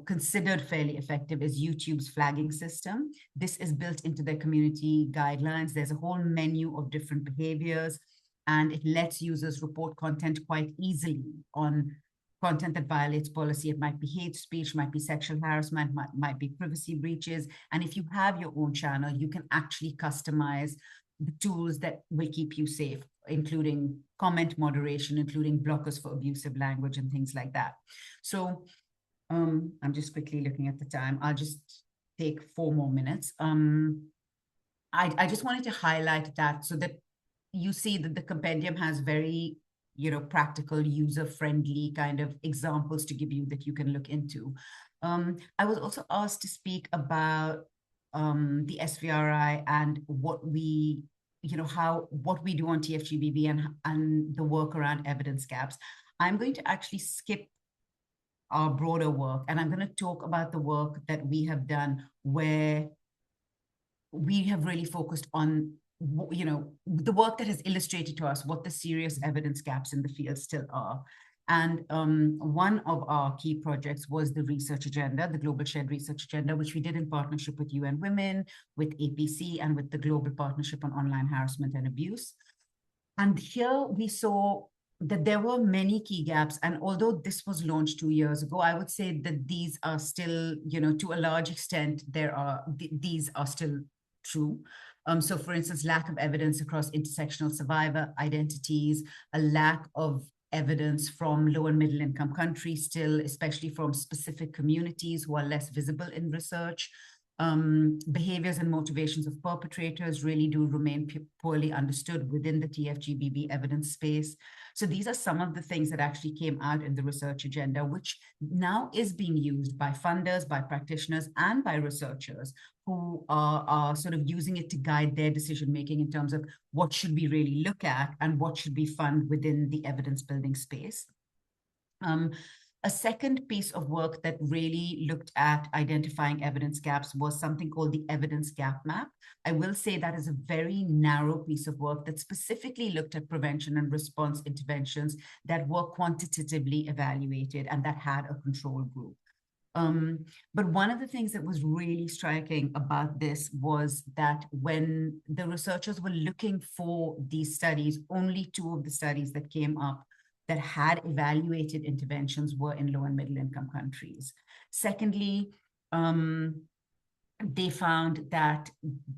[SPEAKER 5] considered fairly effective is YouTube's flagging system. This is built into their community guidelines. There's a whole menu of different behaviors, and it lets users report content quite easily on content that violates policy. It might be hate speech, might be sexual harassment, might be privacy breaches. And if you have your own channel, you can actually customize the tools that will keep you safe, including comment moderation, including blockers for abusive language and things like that. So I'm just quickly looking at the time. I'll just take 4 more minutes. I just wanted to highlight that so that you see that the compendium has very, practical, user-friendly kind of examples to give you that you can look into. I was also asked to speak about the SVRI and what we, what we do on TFGBV and the work around evidence gaps. I'm going to actually skip our broader work, and I'm going to talk about the work that we have done where we have really focused on, the work that has illustrated to us what the serious evidence gaps in the field still are. And one of our key projects was the research agenda, the Global Shared Research Agenda, which we did in partnership with UN Women, with APC, and with the Global Partnership on Online Harassment and Abuse. And here we saw that there were many key gaps. And although this was launched 2 years ago, I would say that these are still, to a large extent, these are still true. So for instance, lack of evidence across intersectional survivor identities, a lack of evidence from low and middle income countries still, especially from specific communities who are less visible in research. Behaviors and motivations of perpetrators really do remain poorly understood within the TFGBV evidence space. So these are some of the things that actually came out in the research agenda, which now is being used by funders, by practitioners, and by researchers who are sort of using it to guide their decision-making in terms of what should we really look at and what should we fund within the evidence building space. A second piece of work that really looked at identifying evidence gaps was something called the Evidence Gap Map. I will say that is a very narrow piece of work that specifically looked at prevention and response interventions that were quantitatively evaluated and that had a control group. But one of the things that was really striking about this was that when the researchers were looking for these studies, only 2 of the studies that came up that had evaluated interventions were in low and middle income countries. Secondly, they found that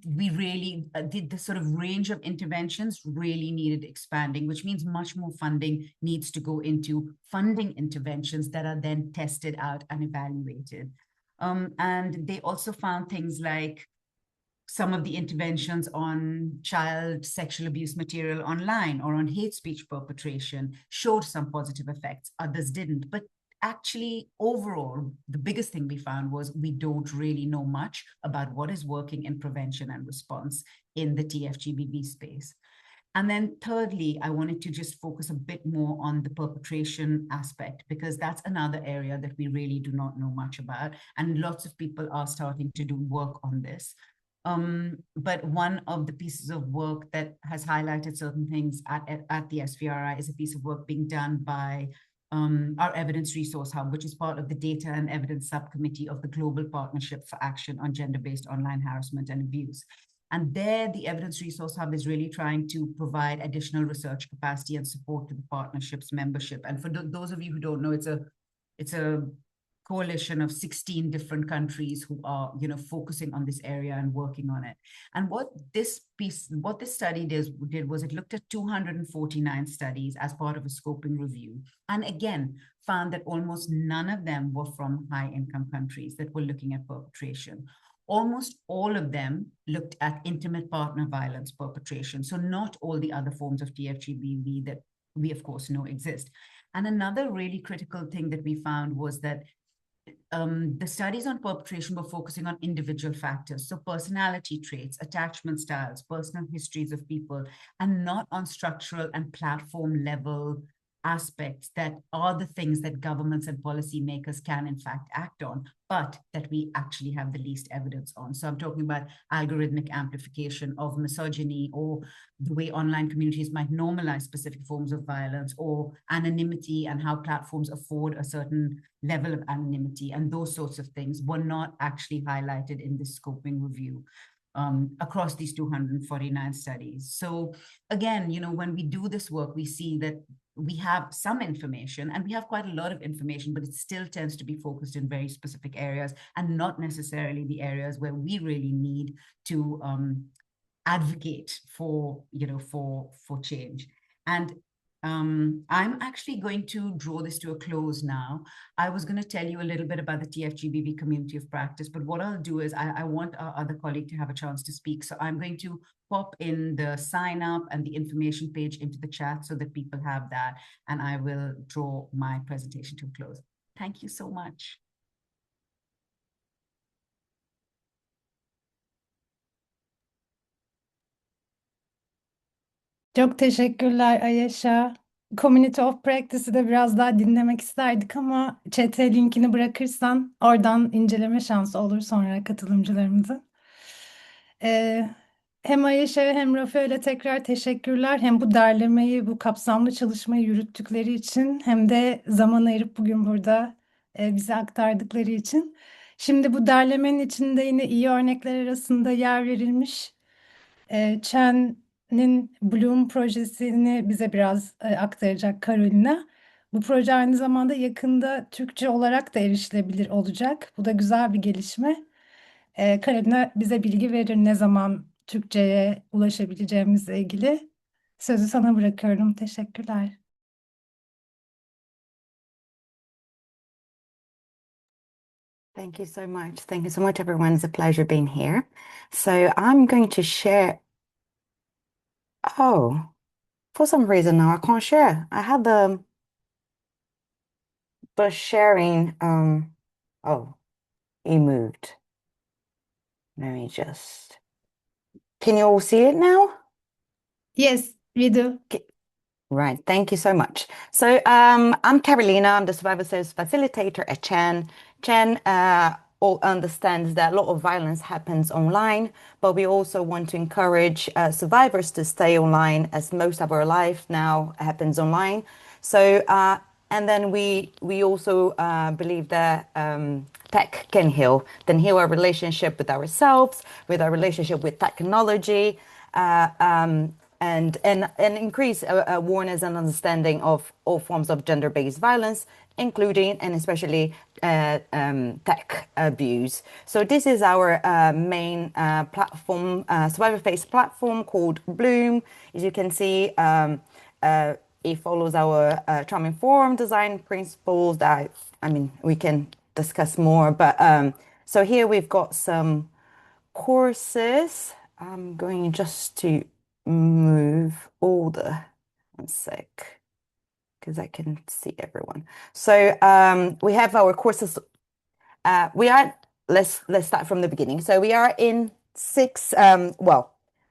[SPEAKER 5] we really the sort of range of interventions really needed expanding, which means much more funding needs to go into funding interventions that are then tested out and evaluated. And they also found things like some of the interventions on child sexual abuse material online or on hate speech perpetration showed some positive effects, others didn't. But actually, overall, the biggest thing we found was we don't really know much about what is working in prevention and response in the TFGBV space. And then thirdly, I wanted to just focus a bit more on the perpetration aspect, because that's another area that we really do not know much about. And lots of people are starting to do work on this. But one of the pieces of work that has highlighted certain things at the SVRI is a piece of work being done by our Evidence Resource Hub, which is part of the Data and Evidence Subcommittee of the Global Partnership for Action on Gender-Based Online Harassment and Abuse. And there, the Evidence Resource Hub is really trying to provide additional research capacity and support to the partnership's membership. And for those of you who don't know, it's a coalition of 16 different countries who are, focusing on this area and working on it. And what this study did was it looked at 249 studies as part of a scoping review. And again, found that almost none of them were from high-income countries that were looking at perpetration. Almost all of them looked at intimate partner violence perpetration. So not all the other forms of TFGBV that we, of course, know exist. And another really critical thing that we found was that the studies on perpetration were focusing on individual factors, so personality traits, attachment styles, personal histories of people, and not on structural and platform level aspects that are the things that governments and policymakers can in fact act on, but that we actually have the least evidence on. So I'm talking about algorithmic amplification of misogyny, or the way online communities might normalize specific forms of violence, or anonymity and how platforms afford a certain level of anonymity. And those sorts of things were not actually highlighted in this scoping review across these 249 studies. So again, when we do this work, we see that we have some information, and we have quite a lot of information, but it still tends to be focused in very specific areas and not necessarily the areas where we really need to advocate for change. And I'm actually going to draw this to a close now. I was going to tell you a little bit about the TFGBV community of practice, but what I'll do is I want our other colleague to have a chance to speak. So I'm going to pop in the sign up and the information page into the chat so that people have that, and I will draw my presentation to a close. Thank you so much.
[SPEAKER 1] Çok teşekkürler Ayşe. Community of Practice'i de biraz daha dinlemek isterdik ama chat'e linkini bırakırsan oradan inceleme şansı olur sonra katılımcılarımızın. Hem Ayşe hem Rafael'e tekrar teşekkürler. Hem bu derlemeyi, bu kapsamlı çalışmayı yürüttükleri için hem de zaman ayırıp bugün burada bize aktardıkları için. Şimdi bu derlemenin içinde yine iyi örnekler arasında yer verilmiş. Chen'in Bloom projesini bize biraz aktaracak Carolina. Bu proje aynı zamanda yakında Türkçe olarak da erişilebilir olacak. Bu da güzel bir gelişme. Carolina bize bilgi verir ne zaman Türkçe'ye ulaşabileceğimizle ilgili. Sözü sana bırakıyorum. Teşekkürler.
[SPEAKER 6] Thank you so much. Thank you so much, everyone. It's a pleasure being here. So I'm going to share. Oh, for some reason now I can't share. I had the sharing. Oh, it moved. Let me just. Can you all see it now?
[SPEAKER 1] Yes, we do.
[SPEAKER 6] Right. Thank you so much. So I'm Carolina. I'm the Survivor Service Facilitator at Chen. Chen all understands that a lot of violence happens online, but we also want to encourage survivors to stay online, as most of our life now happens online. So and then we also believe that tech can heal our relationship with ourselves, with our relationship with technology. and increase awareness and understanding of all forms of gender-based violence, including and especially tech abuse. So this is our main platform, survivor-based platform called Bloom. As you can see, it follows our trauma-informed design principles that, I mean, we can discuss more. But so here we've got some courses. I'm going just to move all the, one sec, because I can see everyone. So we have our courses. Let's start from the beginning. So we are in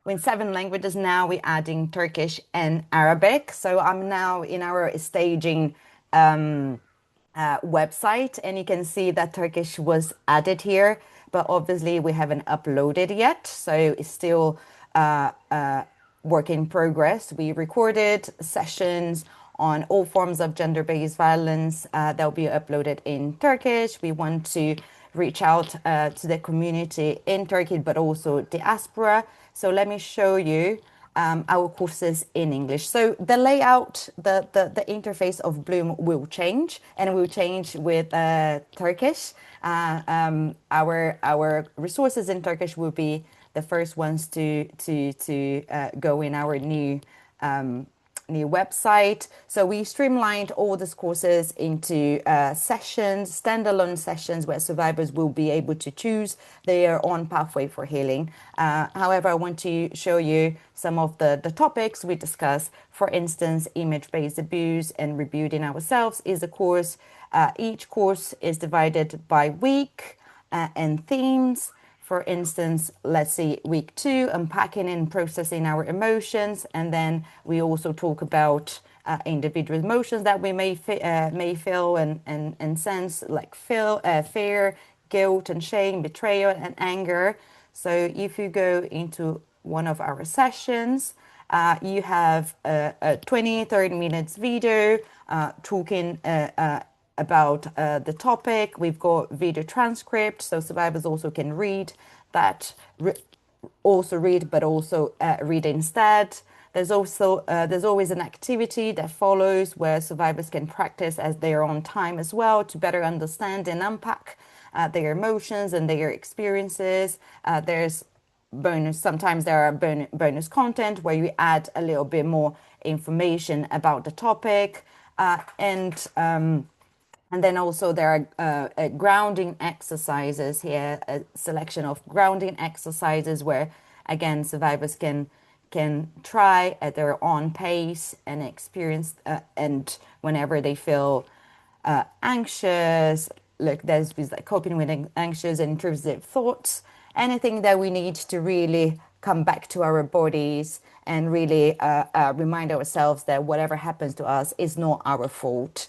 [SPEAKER 6] we're in 7 languages now. We're adding Turkish and Arabic. So I'm now in our staging website, and you can see that Turkish was added here, but obviously we haven't uploaded yet, so it's still work in progress. We recorded sessions on all forms of gender-based violence that will be uploaded in Turkish. We want to reach out to the community in Turkey, but also diaspora. So let me show you our courses in English. So the layout, the interface of Bloom will change, and will change with Turkish. Our resources in Turkish will be the first ones to go in our new website. So we streamlined all these courses into sessions, standalone sessions where survivors will be able to choose their own pathway for healing. However, I want to show you some of the topics we discuss. For instance, image-based abuse and rebuilding ourselves is a course. Each course is divided by week and themes. For instance, let's see, week 2, unpacking and processing our emotions. And then we also talk about individual emotions that we may feel and sense, like fear, guilt and shame, betrayal and anger. So if you go into one of our sessions, you have a 20-30 minutes video talking about the topic. We've got video transcript, so survivors also can read that, but also read instead. There's always an activity that follows where survivors can practice as their own time as well to better understand and unpack their emotions and their experiences. There's bonus. Sometimes there are bonus content where you add a little bit more information about the topic, and then also there are grounding exercises here, a selection of grounding exercises where, again, survivors can try at their own pace and experience, and whenever they feel anxious, look, there's like coping with anxious and intrusive thoughts, anything that we need to really come back to our bodies and really remind ourselves that whatever happens to us is not our fault.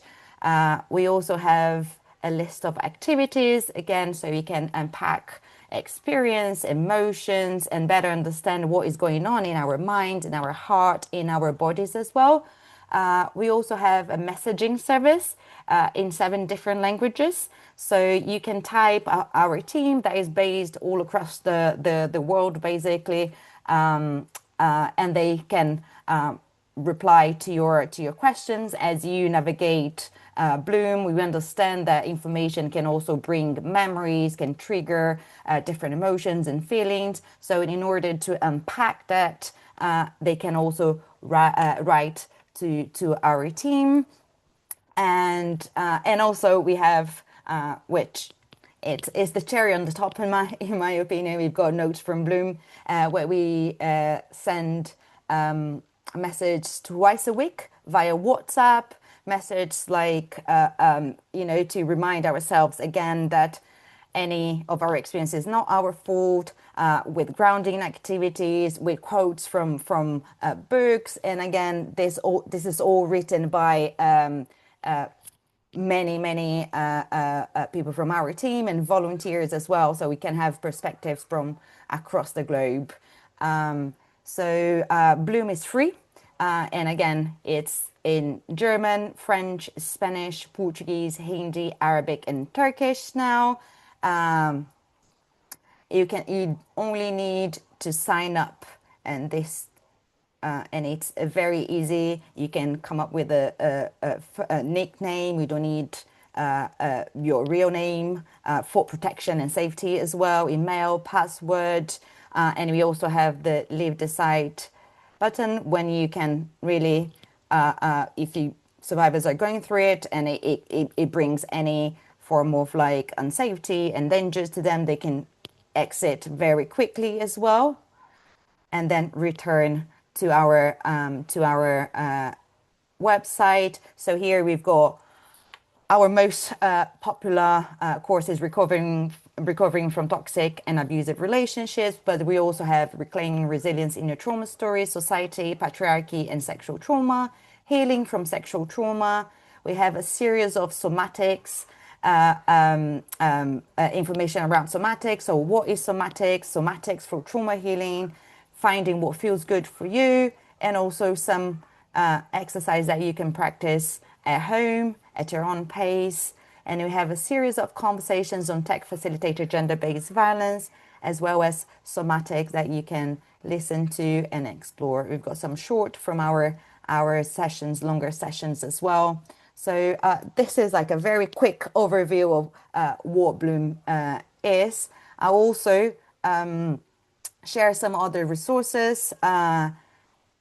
[SPEAKER 6] We also have a list of activities, again, so we can unpack experience, emotions, and better understand what is going on in our mind, in our heart, in our bodies as well. We also have a messaging service in 7 different languages. So you can type our team that is based all across the world, basically, and they can reply to your questions as you navigate Bloom. We understand that information can also bring memories, can trigger different emotions and feelings. So in order to unpack that, they can also write to our team. And also we have, which it's the cherry on the top in my opinion, we've got notes from Bloom where we send a message twice a week via WhatsApp, message like, to remind ourselves again that any of our experience is not our fault, with grounding activities, with quotes from books. And again, this is all written by many people from our team and volunteers as well, so we can have perspectives from across the globe. So Bloom is free, and again, it's in German, French, Spanish, Portuguese, Hindi, Arabic, and Turkish now. You only need to sign up, and this and it's very easy. You can come up with a nickname. We don't need your real name for protection and safety as well, email, password, and we also have the leave the site button when you can really, if you survivors are going through it and it brings any form of like unsafety and dangers to them, they can exit very quickly as well, and then return to our website. So here we've got our most popular course is recovering from toxic and abusive relationships, but we also have reclaiming resilience in your trauma story, society, patriarchy, and sexual trauma, healing from sexual trauma. We have a series of somatics, information around somatics. So what is somatics? Somatics for trauma healing, finding what feels good for you, and also some exercise that you can practice at home at your own pace. And we have a series of conversations on tech-facilitated gender-based violence, as well as somatics that you can listen to and explore. We've got some short from our sessions, longer sessions as well. So this is like a very quick overview of what Bloom is. I'll also share some other resources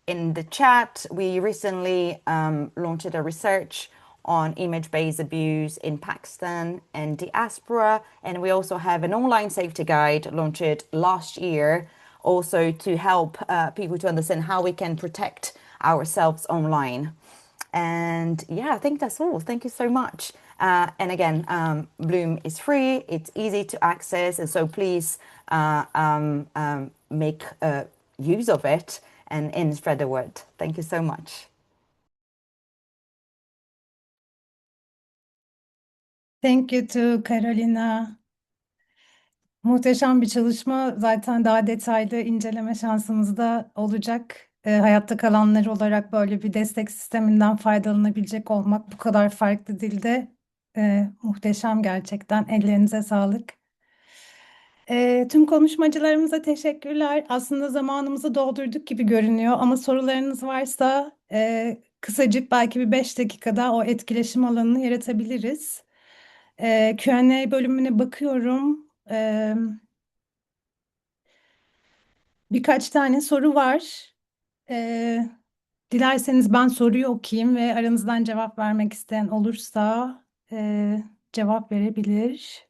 [SPEAKER 6] in the chat. We recently launched a research on image-based abuse in Pakistan and diaspora, and we also have an online safety guide launched last year, also to help people to understand how we can protect ourselves online. And yeah, I think that's all. Thank you so much. And again, Bloom is free, it's easy to access, and so please make use of it and spread the word. Thank you so much.
[SPEAKER 1] Thank you to Carolina. Muhteşem bir çalışma. Zaten daha detaylı inceleme şansımız da olacak. Hayatta kalanlar olarak böyle bir destek sisteminden faydalanabilecek olmak bu kadar farklı dilde muhteşem gerçekten. Ellerinize sağlık. Tüm konuşmacılarımıza teşekkürler. Aslında zamanımızı doldurduk gibi görünüyor ama sorularınız varsa kısacık belki bir 5 dakikada o etkileşim alanını yaratabiliriz. Q&A bölümüne bakıyorum. Birkaç tane soru var. Dilerseniz ben soruyu okuyayım ve aranızdan cevap vermek isteyen olursa cevap verebilir.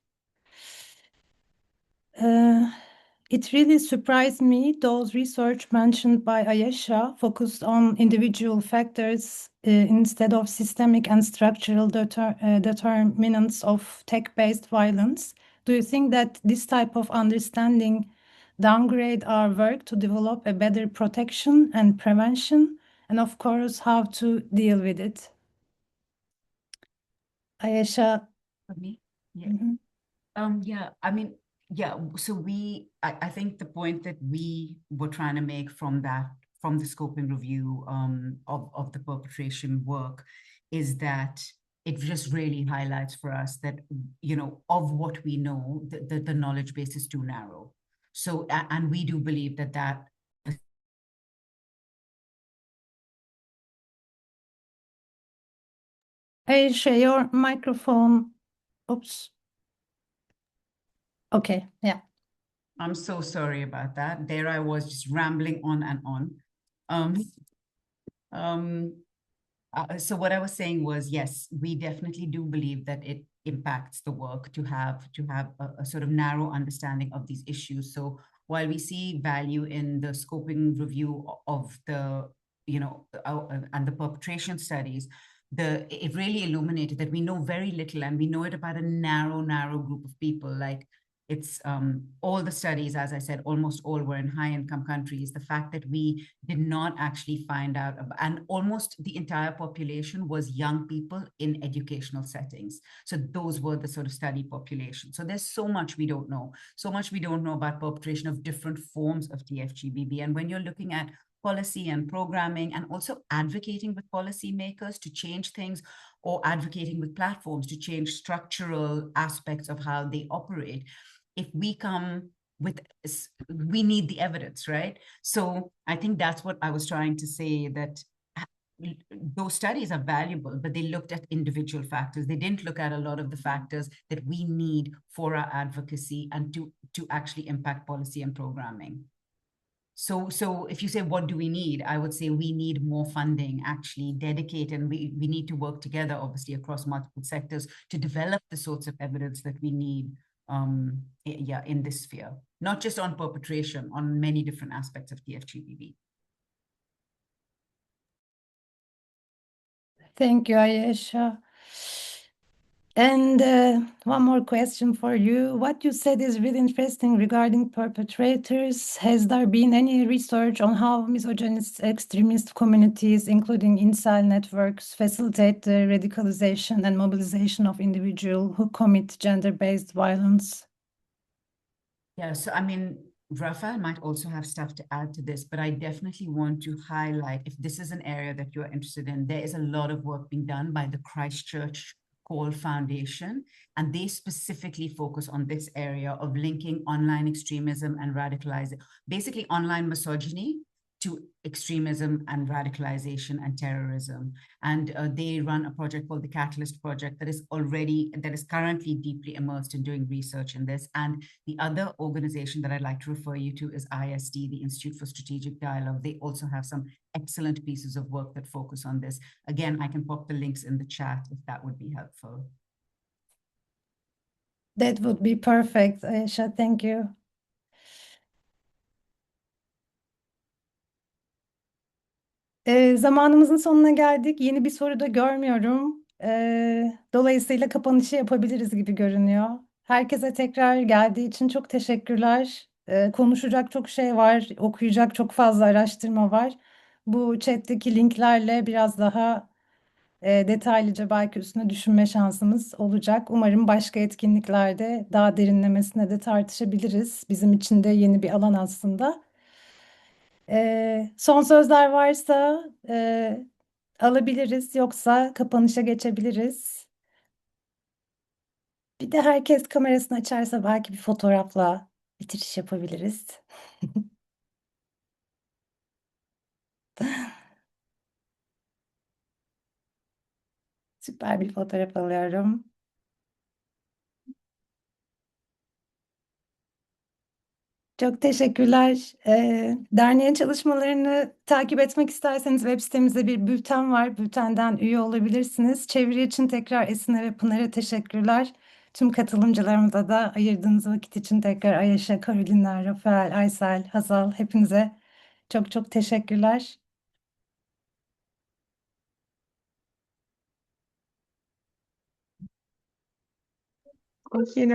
[SPEAKER 1] It really surprised me those research mentioned by Ayesha focused on individual factors instead of systemic and structural determinants of tech-based violence. Do you think that this type of understanding downgrade our work to develop a better protection and prevention, and of course, how to deal with it? Ayesha.
[SPEAKER 5] For me? Yeah.
[SPEAKER 1] Mm-hmm.
[SPEAKER 5] I mean, so I think the point that we were trying to make from the scoping review of the perpetration work is that it just really highlights for us that, you know, of what we know, the knowledge base is too narrow. So, and we do believe that
[SPEAKER 1] Ayesha, your microphone. Oops. Okay, yeah.
[SPEAKER 5] I'm so sorry about that. There I was just rambling on and on. So what I was saying was, yes, we definitely do believe that it impacts the work to have a sort of narrow understanding of these issues. So while we see value in the scoping review of the, you know, and the perpetration studies, it really illuminated that we know very little, and we know it about a narrow group of people. Like, it's all the studies, as I said, almost all were in high-income countries. The fact that we did not actually find out, and almost the entire population was young people in educational settings. So those were the sort of study population. So there's so much we don't know. So much we don't know about perpetration of different forms of TFGBB. And when you're looking at policy and programming, and also advocating with policymakers to change things, or advocating with platforms to change structural aspects of how they operate, if we come we need the evidence, right? So I think that's what I was trying to say, that those studies are valuable, but they looked at individual factors. They didn't look at a lot of the factors that we need for our advocacy and to actually impact policy and programming. So if you say, what do we need? I would say we need more funding, actually dedicate, and we need to work together, obviously, across multiple sectors to develop the sorts of evidence that we need in this sphere, not just on perpetration, on many different aspects of TFGBV.
[SPEAKER 1] Thank you, Ayesha. And one more question for you. What you said is really interesting regarding perpetrators. Has there been any research on how misogynist extremist communities, including incel networks, facilitate the radicalization and mobilization of individuals who commit gender-based violence?
[SPEAKER 5] Yeah, so I mean, Rafael might also have stuff to add to this, but I definitely want to highlight, if this is an area that you're interested in, there is a lot of work being done by the Christchurch Call Foundation, and they specifically focus on this area of linking online extremism and radicalization, basically online misogyny to extremism and radicalization and terrorism. And they run a project called the Catalyst Project that is currently deeply immersed in doing research in this. And the other organization that I'd like to refer you to is ISD, the Institute for Strategic Dialogue. They also have some excellent pieces of work that focus on this. Again, I can pop the links in the chat if that would be helpful.
[SPEAKER 1] That would be perfect, Ayesha. Thank you. Zamanımızın sonuna geldik. Yeni bir soru da görmüyorum. Dolayısıyla kapanışı yapabiliriz gibi görünüyor. Herkese tekrar geldiği için çok teşekkürler. Konuşacak çok şey var, okuyacak çok fazla araştırma var. Bu chat'teki linklerle biraz daha detaylıca belki üstüne düşünme şansımız olacak. Umarım başka etkinliklerde daha derinlemesine de tartışabiliriz. Bizim için de yeni bir alan aslında. Son sözler varsa alabiliriz, yoksa kapanışa geçebiliriz. Bir de herkes kamerasını açarsa belki bir fotoğrafla bitiriş yapabiliriz. Süper bir fotoğraf alıyorum. Çok teşekkürler. Derneğin çalışmalarını takip etmek isterseniz web sitemizde bir bülten var. Bültenden üye olabilirsiniz. Çeviri için tekrar Esin'e ve Pınar'a teşekkürler. Tüm katılımcılarımıza da ayırdığınız vakit için tekrar Ayşe, Karolina, Rafael, Aysel, Hazal, hepinize çok çok teşekkürler.
[SPEAKER 4] Thank you,